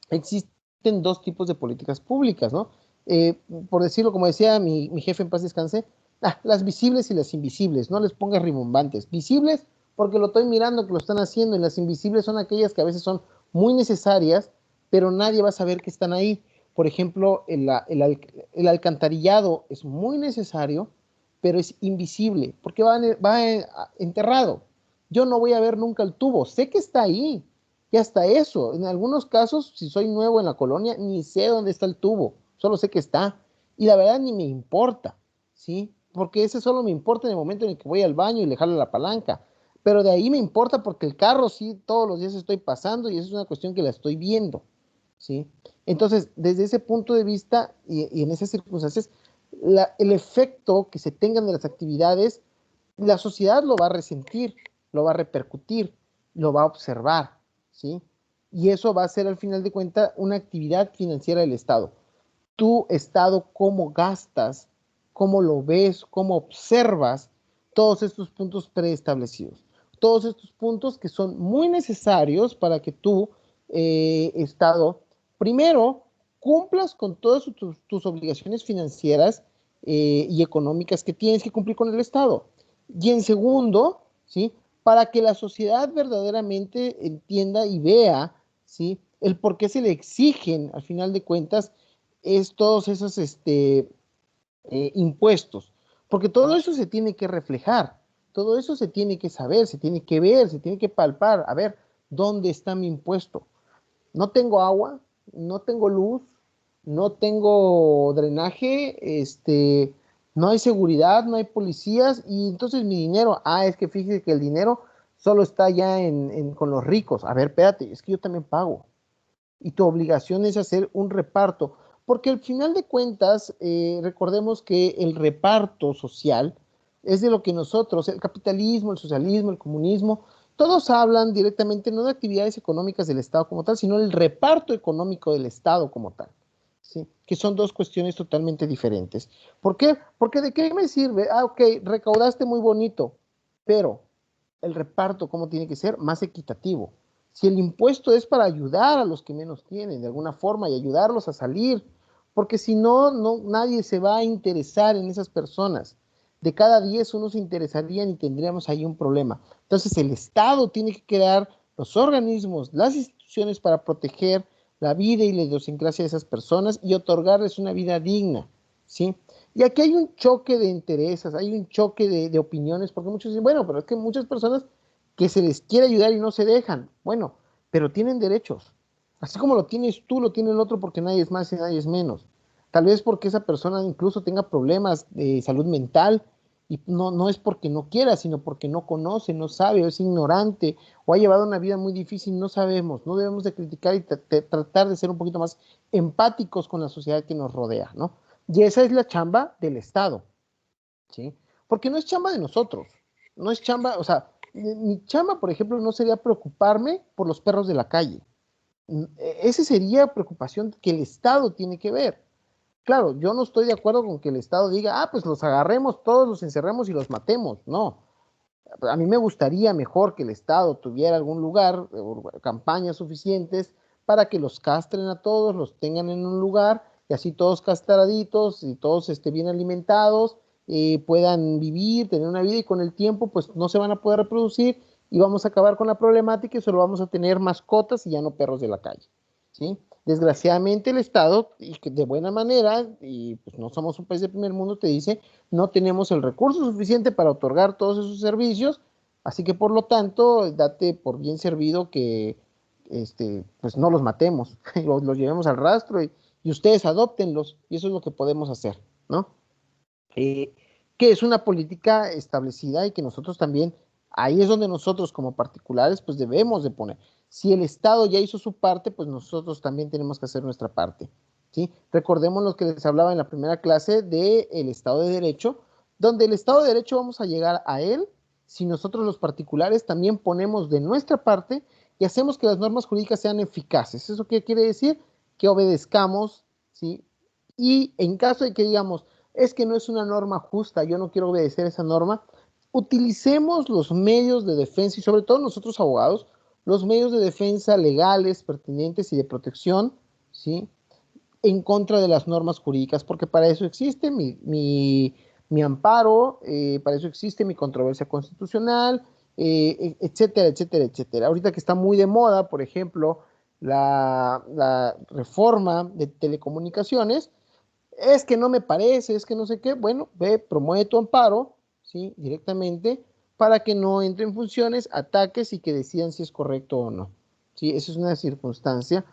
existen dos tipos de políticas públicas, ¿no? Por decirlo, como decía mi jefe en paz descanse, las visibles y las invisibles, no les pongas rimbombantes. Visibles porque lo estoy mirando que lo están haciendo, y las invisibles son aquellas que a veces son muy necesarias, pero nadie va a saber que están ahí. Por ejemplo, el alcantarillado es muy necesario, pero es invisible, porque va enterrado. Yo no voy a ver nunca el tubo, sé que está ahí, y hasta eso, en algunos casos, si soy nuevo en la colonia, ni sé dónde está el tubo, solo sé que está. Y la verdad ni me importa, ¿sí? Porque ese solo me importa en el momento en el que voy al baño y le jalo la palanca. Pero de ahí me importa porque el carro sí todos los días estoy pasando y eso es una cuestión que la estoy viendo, ¿sí? Entonces, desde ese punto de vista y en esas circunstancias, el efecto que se tengan de las actividades, la sociedad lo va a resentir, lo va a repercutir, lo va a observar, ¿sí? Y eso va a ser al final de cuentas una actividad financiera del Estado. Tu Estado, cómo gastas, cómo lo ves, cómo observas todos estos puntos preestablecidos. Todos estos puntos que son muy necesarios para que tu Estado, primero, cumplas con todas tus obligaciones financieras y económicas que tienes que cumplir con el Estado. Y en segundo, ¿sí? Para que la sociedad verdaderamente entienda y vea, ¿sí? El por qué se le exigen, al final de cuentas, es todos esos impuestos. Porque todo eso se tiene que reflejar, todo eso se tiene que saber, se tiene que ver, se tiene que palpar. A ver, ¿dónde está mi impuesto? No tengo agua, no tengo luz, no tengo drenaje, no hay seguridad, no hay policías, y entonces mi dinero, es que fíjese que el dinero solo está ya con los ricos. A ver, espérate, es que yo también pago. Y tu obligación es hacer un reparto, porque al final de cuentas, recordemos que el reparto social es de lo que nosotros, el capitalismo, el socialismo, el comunismo, todos hablan directamente no de actividades económicas del Estado como tal, sino del reparto económico del Estado como tal, ¿sí? Que son dos cuestiones totalmente diferentes. ¿Por qué? Porque ¿de qué me sirve? Ok, recaudaste muy bonito, pero el reparto, ¿cómo tiene que ser? Más equitativo. Si el impuesto es para ayudar a los que menos tienen de alguna forma y ayudarlos a salir, porque si no, nadie se va a interesar en esas personas. De cada 10 uno se interesarían y tendríamos ahí un problema. Entonces el Estado tiene que crear los organismos, las instituciones para proteger la vida y la idiosincrasia de esas personas y otorgarles una vida digna, ¿sí? Y aquí hay un choque de intereses, hay un choque de opiniones, porque muchos dicen, bueno, pero es que muchas personas que se les quiere ayudar y no se dejan. Bueno, pero tienen derechos. Así como lo tienes tú, lo tiene el otro porque nadie es más y nadie es menos. Tal vez porque esa persona incluso tenga problemas de salud mental y no es porque no quiera, sino porque no conoce, no sabe, o es ignorante, o ha llevado una vida muy difícil, no sabemos. No debemos de criticar y tratar de ser un poquito más empáticos con la sociedad que nos rodea, ¿no? Y esa es la chamba del Estado, ¿sí? Porque no es chamba de nosotros, no es chamba, o sea, mi chamba, por ejemplo, no sería preocuparme por los perros de la calle, Esa sería preocupación que el Estado tiene que ver. Claro, yo no estoy de acuerdo con que el Estado diga, pues los agarremos todos, los encerremos y los matemos. No, a mí me gustaría mejor que el Estado tuviera algún lugar, campañas suficientes para que los castren a todos, los tengan en un lugar y así todos castraditos y todos bien alimentados, puedan vivir, tener una vida y con el tiempo pues no se van a poder reproducir y vamos a acabar con la problemática y solo vamos a tener mascotas y ya no perros de la calle, ¿sí? Desgraciadamente el Estado, y de buena manera, y pues no somos un país de primer mundo, te dice, no tenemos el recurso suficiente para otorgar todos esos servicios, así que por lo tanto, date por bien servido que pues no los matemos, los llevemos al rastro y ustedes adóptenlos, y eso es lo que podemos hacer, ¿no? Eh, que es una política establecida y que nosotros también, ahí es donde nosotros como particulares, pues debemos de poner. Si el Estado ya hizo su parte, pues nosotros también tenemos que hacer nuestra parte, ¿sí? Recordemos lo que les hablaba en la primera clase del Estado de Derecho, donde el Estado de Derecho vamos a llegar a él si nosotros los particulares también ponemos de nuestra parte y hacemos que las normas jurídicas sean eficaces. ¿Eso qué quiere decir? Que obedezcamos, ¿sí? Y en caso de que digamos, es que no es una norma justa, yo no quiero obedecer esa norma, utilicemos los medios de defensa y sobre todo nosotros abogados, los medios de defensa legales, pertinentes y de protección, ¿sí? En contra de las normas jurídicas, porque para eso existe mi amparo, para eso existe mi controversia constitucional, etcétera, etcétera, etcétera. Ahorita que está muy de moda, por ejemplo, la reforma de telecomunicaciones, es que no me parece, es que no sé qué, bueno, ve, promueve tu amparo, ¿sí? Directamente, para que no entre en funciones, ataques y que decidan si es correcto o no. ¿Sí? Esa es una circunstancia.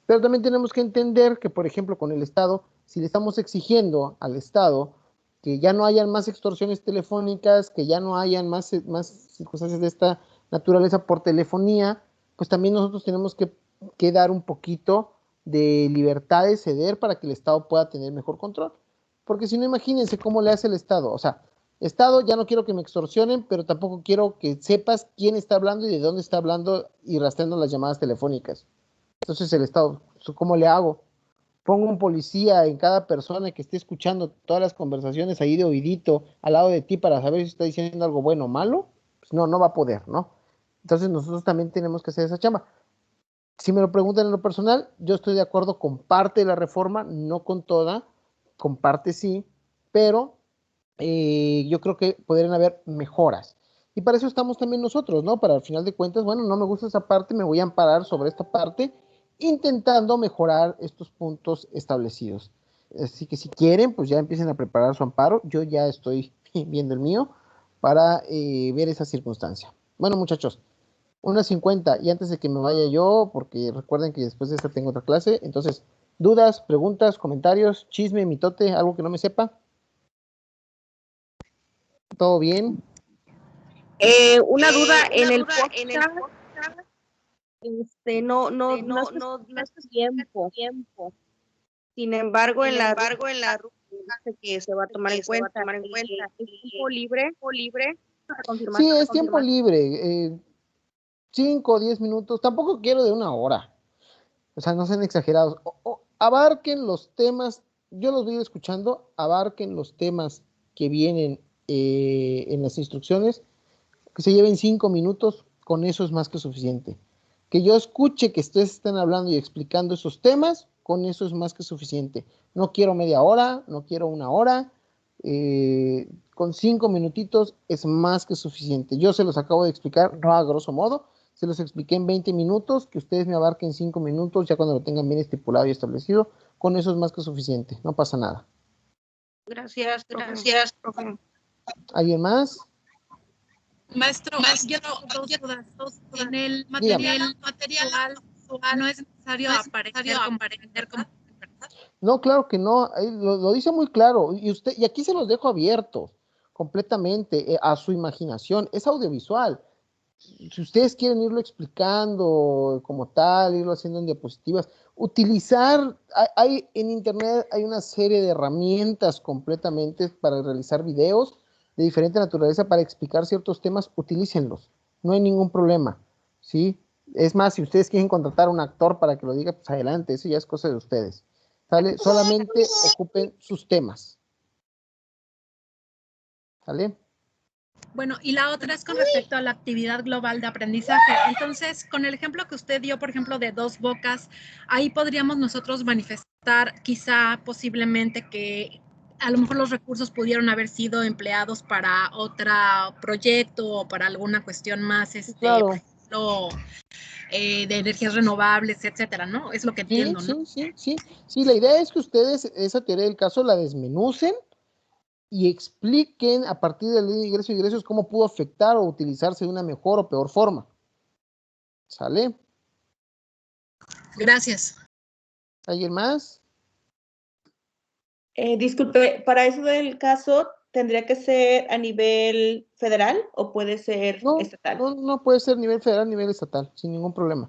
Pero también tenemos que entender que, por ejemplo, con el Estado, si le estamos exigiendo al Estado que ya no hayan más extorsiones telefónicas, que ya no hayan más circunstancias de esta naturaleza por telefonía, pues también nosotros tenemos que dar un poquito de libertad de ceder para que el Estado pueda tener mejor control. Porque si no, imagínense cómo le hace el Estado. O sea, Estado, ya no quiero que me extorsionen, pero tampoco quiero que sepas quién está hablando y de dónde está hablando y rastreando las llamadas telefónicas. Entonces el Estado, ¿cómo le hago? Pongo un policía en cada persona que esté escuchando todas las conversaciones ahí de oídito al lado de ti para saber si está diciendo algo bueno o malo. Pues no, no va a poder, ¿no? Entonces nosotros también tenemos que hacer esa chamba. Si me lo preguntan en lo personal, yo estoy de acuerdo con parte de la reforma, no con toda, con parte sí, pero yo creo que podrían haber mejoras. Y para eso estamos también nosotros, ¿no? Para al final de cuentas, bueno, no me gusta esa parte, me voy a amparar sobre esta parte, intentando mejorar estos puntos establecidos. Así que si quieren, pues ya empiecen a preparar su amparo. Yo ya estoy viendo el mío para ver esa circunstancia. Bueno, muchachos, 1:50 y antes de que me vaya yo, porque recuerden que después de esta tengo otra clase, entonces, dudas, preguntas, comentarios, chisme, mitote, algo que no me sepa, ¿todo bien? Una duda en el en el podcast, podcast, no no especifica especifica tiempo. tiempo. Sin embargo, Sin en la ruta embargo, en la ruta dice que se va a tomar en que se va a cuenta tomar en cuenta el tiempo libre libre para confirmar. Sí, es tiempo libre, 5 o 10 minutos, tampoco quiero de una hora, o sea, no sean exagerados, abarquen los temas, yo los voy escuchando, abarquen los temas que vienen en las instrucciones, que se lleven 5 minutos, con eso es más que suficiente. Que yo escuche que ustedes están hablando y explicando esos temas, con eso es más que suficiente. No quiero media hora, no quiero una hora, con 5 minutitos es más que suficiente. Yo se los acabo de explicar, no a grosso modo, se los expliqué en 20 minutos, que ustedes me abarquen 5 minutos, ya cuando lo tengan bien estipulado y establecido, con eso es más que suficiente, no pasa nada. Gracias, profe. Gracias, profe. ¿Alguien más? Maestro, yo tengo dos dudas. En el material actual no es necesario aparecer como ¿verdad? No, claro que no, lo dice muy claro, y aquí se los dejo abiertos completamente a su imaginación, es audiovisual. Si ustedes quieren irlo explicando como tal, irlo haciendo en diapositivas, utilizar, en internet hay una serie de herramientas completamente para realizar videos de diferente naturaleza para explicar ciertos temas, utilícenlos, no hay ningún problema, ¿sí? Es más, si ustedes quieren contratar a un actor para que lo diga, pues adelante, eso ya es cosa de ustedes. ¿Sale? Solamente ocupen sus temas. ¿Sale? Bueno, y la otra es con respecto a la actividad global de aprendizaje. Entonces, con el ejemplo que usted dio, por ejemplo, de Dos Bocas, ahí podríamos nosotros manifestar quizá posiblemente que a lo mejor los recursos pudieron haber sido empleados para otro proyecto o para alguna cuestión más, Claro. por ejemplo, de energías renovables, etcétera, ¿no? Es lo que entiendo, ¿no? Sí, la idea es que ustedes esa teoría del caso la desmenucen y expliquen a partir de la ley de ingresos y egresos cómo pudo afectar o utilizarse de una mejor o peor forma. ¿Sale? Gracias. ¿Alguien más? Disculpe, para eso del caso, ¿tendría que ser a nivel federal o puede ser estatal? No puede ser nivel federal, nivel estatal, sin ningún problema.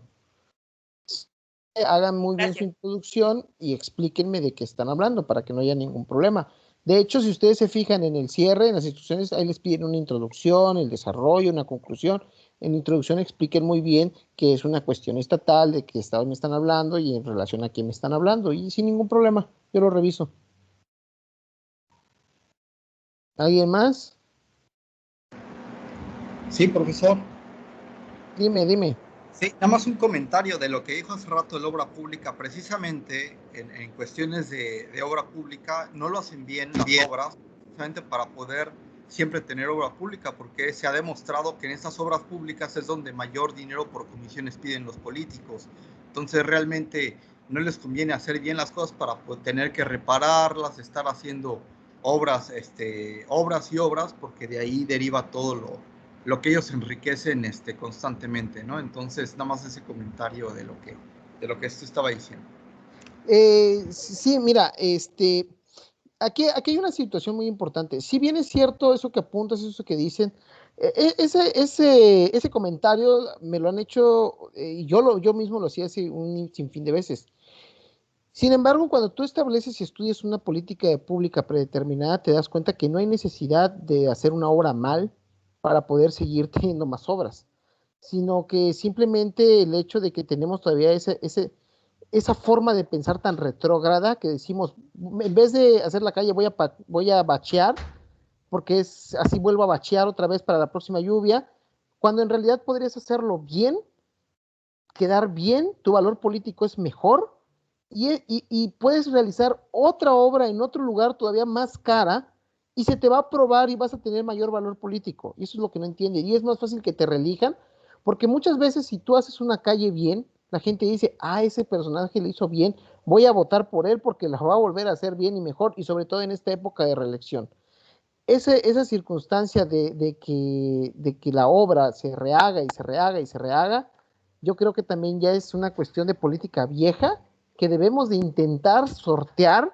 Hagan muy bien su introducción y explíquenme de qué están hablando para que no haya ningún problema. De hecho, si ustedes se fijan en el cierre, en las instrucciones, ahí les piden una introducción, el desarrollo, una conclusión. En la introducción expliquen muy bien que es una cuestión estatal, de qué estado me están hablando y en relación a quién me están hablando. Y sin ningún problema, yo lo reviso. ¿Alguien más? Sí, profesor. Dime. Sí, nada más un comentario de lo que dijo hace rato de la obra pública. Precisamente en cuestiones de obra pública no lo hacen bien las obras, precisamente para poder siempre tener obra pública, porque se ha demostrado que en estas obras públicas es donde mayor dinero por comisiones piden los políticos. Entonces realmente no les conviene hacer bien las cosas para tener que repararlas, estar haciendo obras, obras y obras, porque de ahí deriva todo lo que ellos enriquecen constantemente, ¿no? Entonces, nada más ese comentario de lo que esto estaba diciendo. Sí, mira, aquí hay una situación muy importante. Si bien es cierto eso que apuntas, eso que dicen, ese comentario me lo han hecho, y yo mismo lo hacía hace un sinfín de veces. Sin embargo, cuando tú estableces y estudias una política pública predeterminada, te das cuenta que no hay necesidad de hacer una obra mal para poder seguir teniendo más obras, sino que simplemente el hecho de que tenemos todavía esa forma de pensar tan retrógrada que decimos, en vez de hacer la calle voy a bachear, porque así vuelvo a bachear otra vez para la próxima lluvia, cuando en realidad podrías hacerlo bien, quedar bien, tu valor político es mejor y puedes realizar otra obra en otro lugar todavía más cara y se te va a aprobar y vas a tener mayor valor político. Y eso es lo que no entiende. Y es más fácil que te reelijan, porque muchas veces si tú haces una calle bien, la gente dice, ese personaje le hizo bien, voy a votar por él porque la va a volver a hacer bien y mejor, y sobre todo en esta época de reelección. Esa circunstancia de que la obra se rehaga y se rehaga y se rehaga, yo creo que también ya es una cuestión de política vieja que debemos de intentar sortear.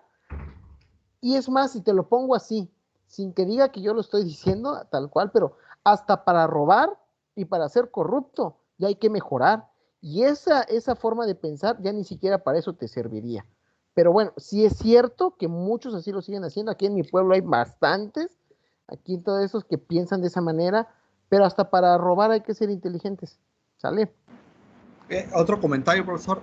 Y es más, si te lo pongo así, sin que diga que yo lo estoy diciendo tal cual, pero hasta para robar y para ser corrupto ya hay que mejorar. Y esa forma de pensar ya ni siquiera para eso te serviría. Pero bueno, sí es cierto que muchos así lo siguen haciendo. Aquí en mi pueblo hay bastantes, aquí todos esos que piensan de esa manera, pero hasta para robar hay que ser inteligentes. ¿Sale? Otro comentario, profesor.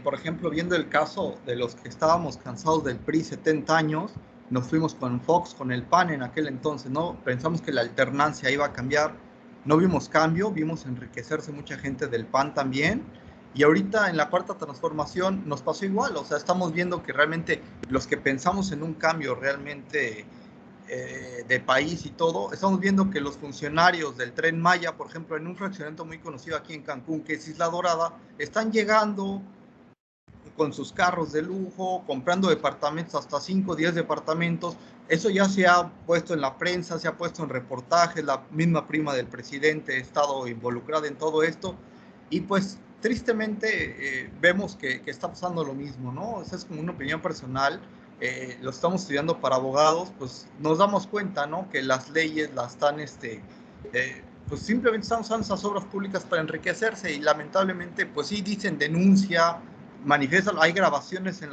Por ejemplo, viendo el caso de los que estábamos cansados del PRI 70 años, nos fuimos con Fox, con el PAN en aquel entonces, ¿no? Pensamos que la alternancia iba a cambiar. No vimos cambio, vimos enriquecerse mucha gente del PAN también. Y ahorita en la cuarta transformación nos pasó igual. O sea, estamos viendo que realmente los que pensamos en un cambio realmente de país y todo, estamos viendo que los funcionarios del Tren Maya, por ejemplo, en un fraccionamiento muy conocido aquí en Cancún, que es Isla Dorada, están llegando con sus carros de lujo, comprando departamentos, hasta 5 o 10 departamentos. Eso ya se ha puesto en la prensa, se ha puesto en reportajes, la misma prima del presidente ha estado involucrada en todo esto, y pues tristemente vemos que está pasando lo mismo, ¿no? Esa es como una opinión personal. Lo estamos estudiando para abogados, pues nos damos cuenta, ¿no? Que las leyes las están, pues simplemente están usando esas obras públicas para enriquecerse, y lamentablemente, pues sí dicen denuncia, manifiestan, hay grabaciones en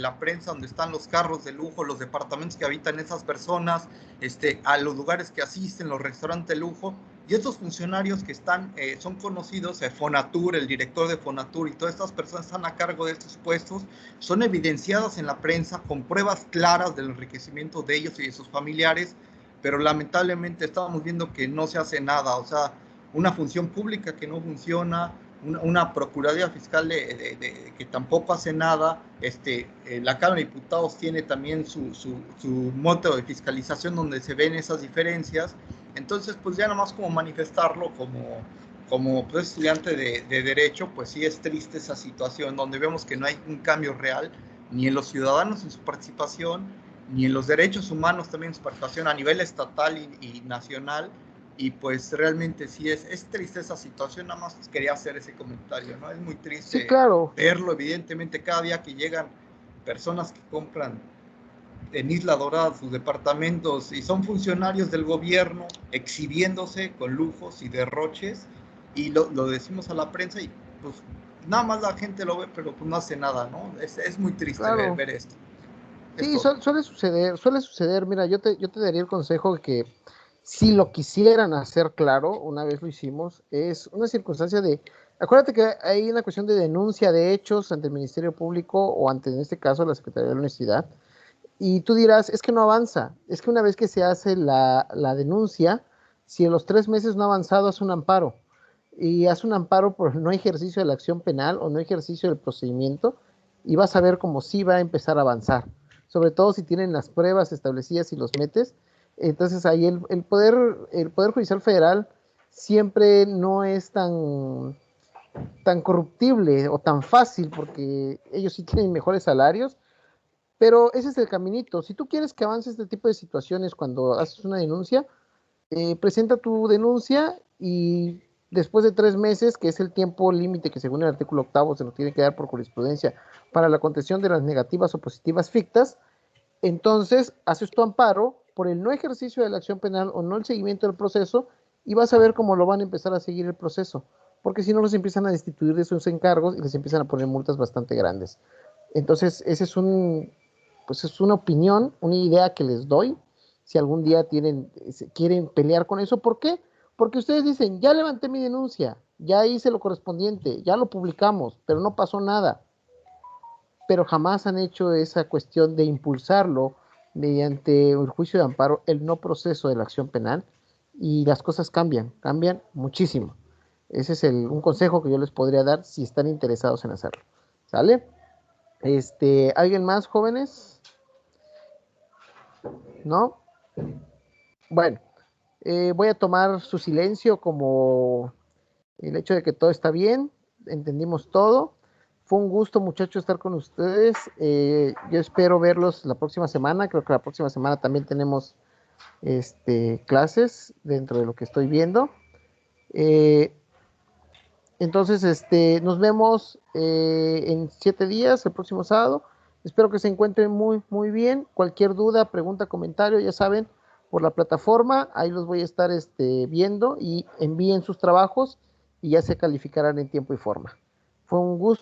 la prensa donde están los carros de lujo, los departamentos que habitan esas personas, a los lugares que asisten, los restaurantes de lujo, Y estos funcionarios que están, son conocidos, Fonatur, el director de Fonatur y todas estas personas están a cargo de estos puestos, son evidenciadas en la prensa con pruebas claras del enriquecimiento de ellos y de sus familiares, pero lamentablemente estamos viendo que no se hace nada, o sea, una función pública que no funciona, una Procuraduría Fiscal que tampoco hace nada, la Cámara de Diputados tiene también su método de fiscalización donde se ven esas diferencias. Entonces, pues ya nomás como manifestarlo como pues, estudiante de Derecho, pues sí es triste esa situación donde vemos que no hay un cambio real ni en los ciudadanos en su participación, ni en los derechos humanos también en su participación a nivel estatal y nacional. Y pues realmente sí es triste esa situación, nada más quería hacer ese comentario, ¿no? Es muy triste Sí, claro. verlo, evidentemente, cada día que llegan personas que compran en Isla Dorada sus departamentos y son funcionarios del gobierno exhibiéndose con lujos y derroches, y lo decimos a la prensa y pues nada más la gente lo ve, pero pues no hace nada, ¿no? Es muy triste Claro. ver esto. Sí, suele suceder. Mira, yo te daría el consejo de que si lo quisieran hacer claro, una vez lo hicimos, es una circunstancia acuérdate que hay una cuestión de denuncia de hechos ante el Ministerio Público o ante, en este caso, la Secretaría de la Universidad, y tú dirás, es que no avanza, es que una vez que se hace la denuncia, si en los 3 meses no ha avanzado, haz un amparo, y haz un amparo por no ejercicio de la acción penal o no ejercicio del procedimiento, y vas a ver cómo sí va a empezar a avanzar, sobre todo si tienen las pruebas establecidas y los metes. Entonces ahí el Poder Judicial Federal siempre no es tan corruptible o tan fácil, porque ellos sí tienen mejores salarios, pero ese es el caminito. Si tú quieres que avance este tipo de situaciones cuando haces una denuncia, presenta tu denuncia y después de 3 meses, que es el tiempo límite que según el artículo 8 se nos tiene que dar por jurisprudencia para la contención de las negativas o positivas fictas, entonces haces tu amparo por el no ejercicio de la acción penal o no el seguimiento del proceso, y vas a ver cómo lo van a empezar a seguir el proceso, porque si no los empiezan a destituir de sus encargos y les empiezan a poner multas bastante grandes. Entonces, ese es pues es una opinión, una idea que les doy. Si algún día quieren pelear con eso, ¿por qué? Porque ustedes dicen, ya levanté mi denuncia, ya hice lo correspondiente, ya lo publicamos, pero no pasó nada. Pero jamás han hecho esa cuestión de impulsarlo mediante el juicio de amparo, el no proceso de la acción penal, y las cosas cambian muchísimo. Ese es un consejo que yo les podría dar si están interesados en hacerlo. ¿Sale? ¿Alguien más, jóvenes? ¿No? Bueno, voy a tomar su silencio como el hecho de que todo está bien, entendimos todo. Fue un gusto, muchachos, estar con ustedes. Yo espero verlos la próxima semana. Creo que la próxima semana también tenemos clases dentro de lo que estoy viendo. Entonces, nos vemos en 7 días, el próximo sábado. Espero que se encuentren muy, muy bien. Cualquier duda, pregunta, comentario, ya saben, por la plataforma, ahí los voy a estar viendo, y envíen sus trabajos y ya se calificarán en tiempo y forma. Fue un gusto.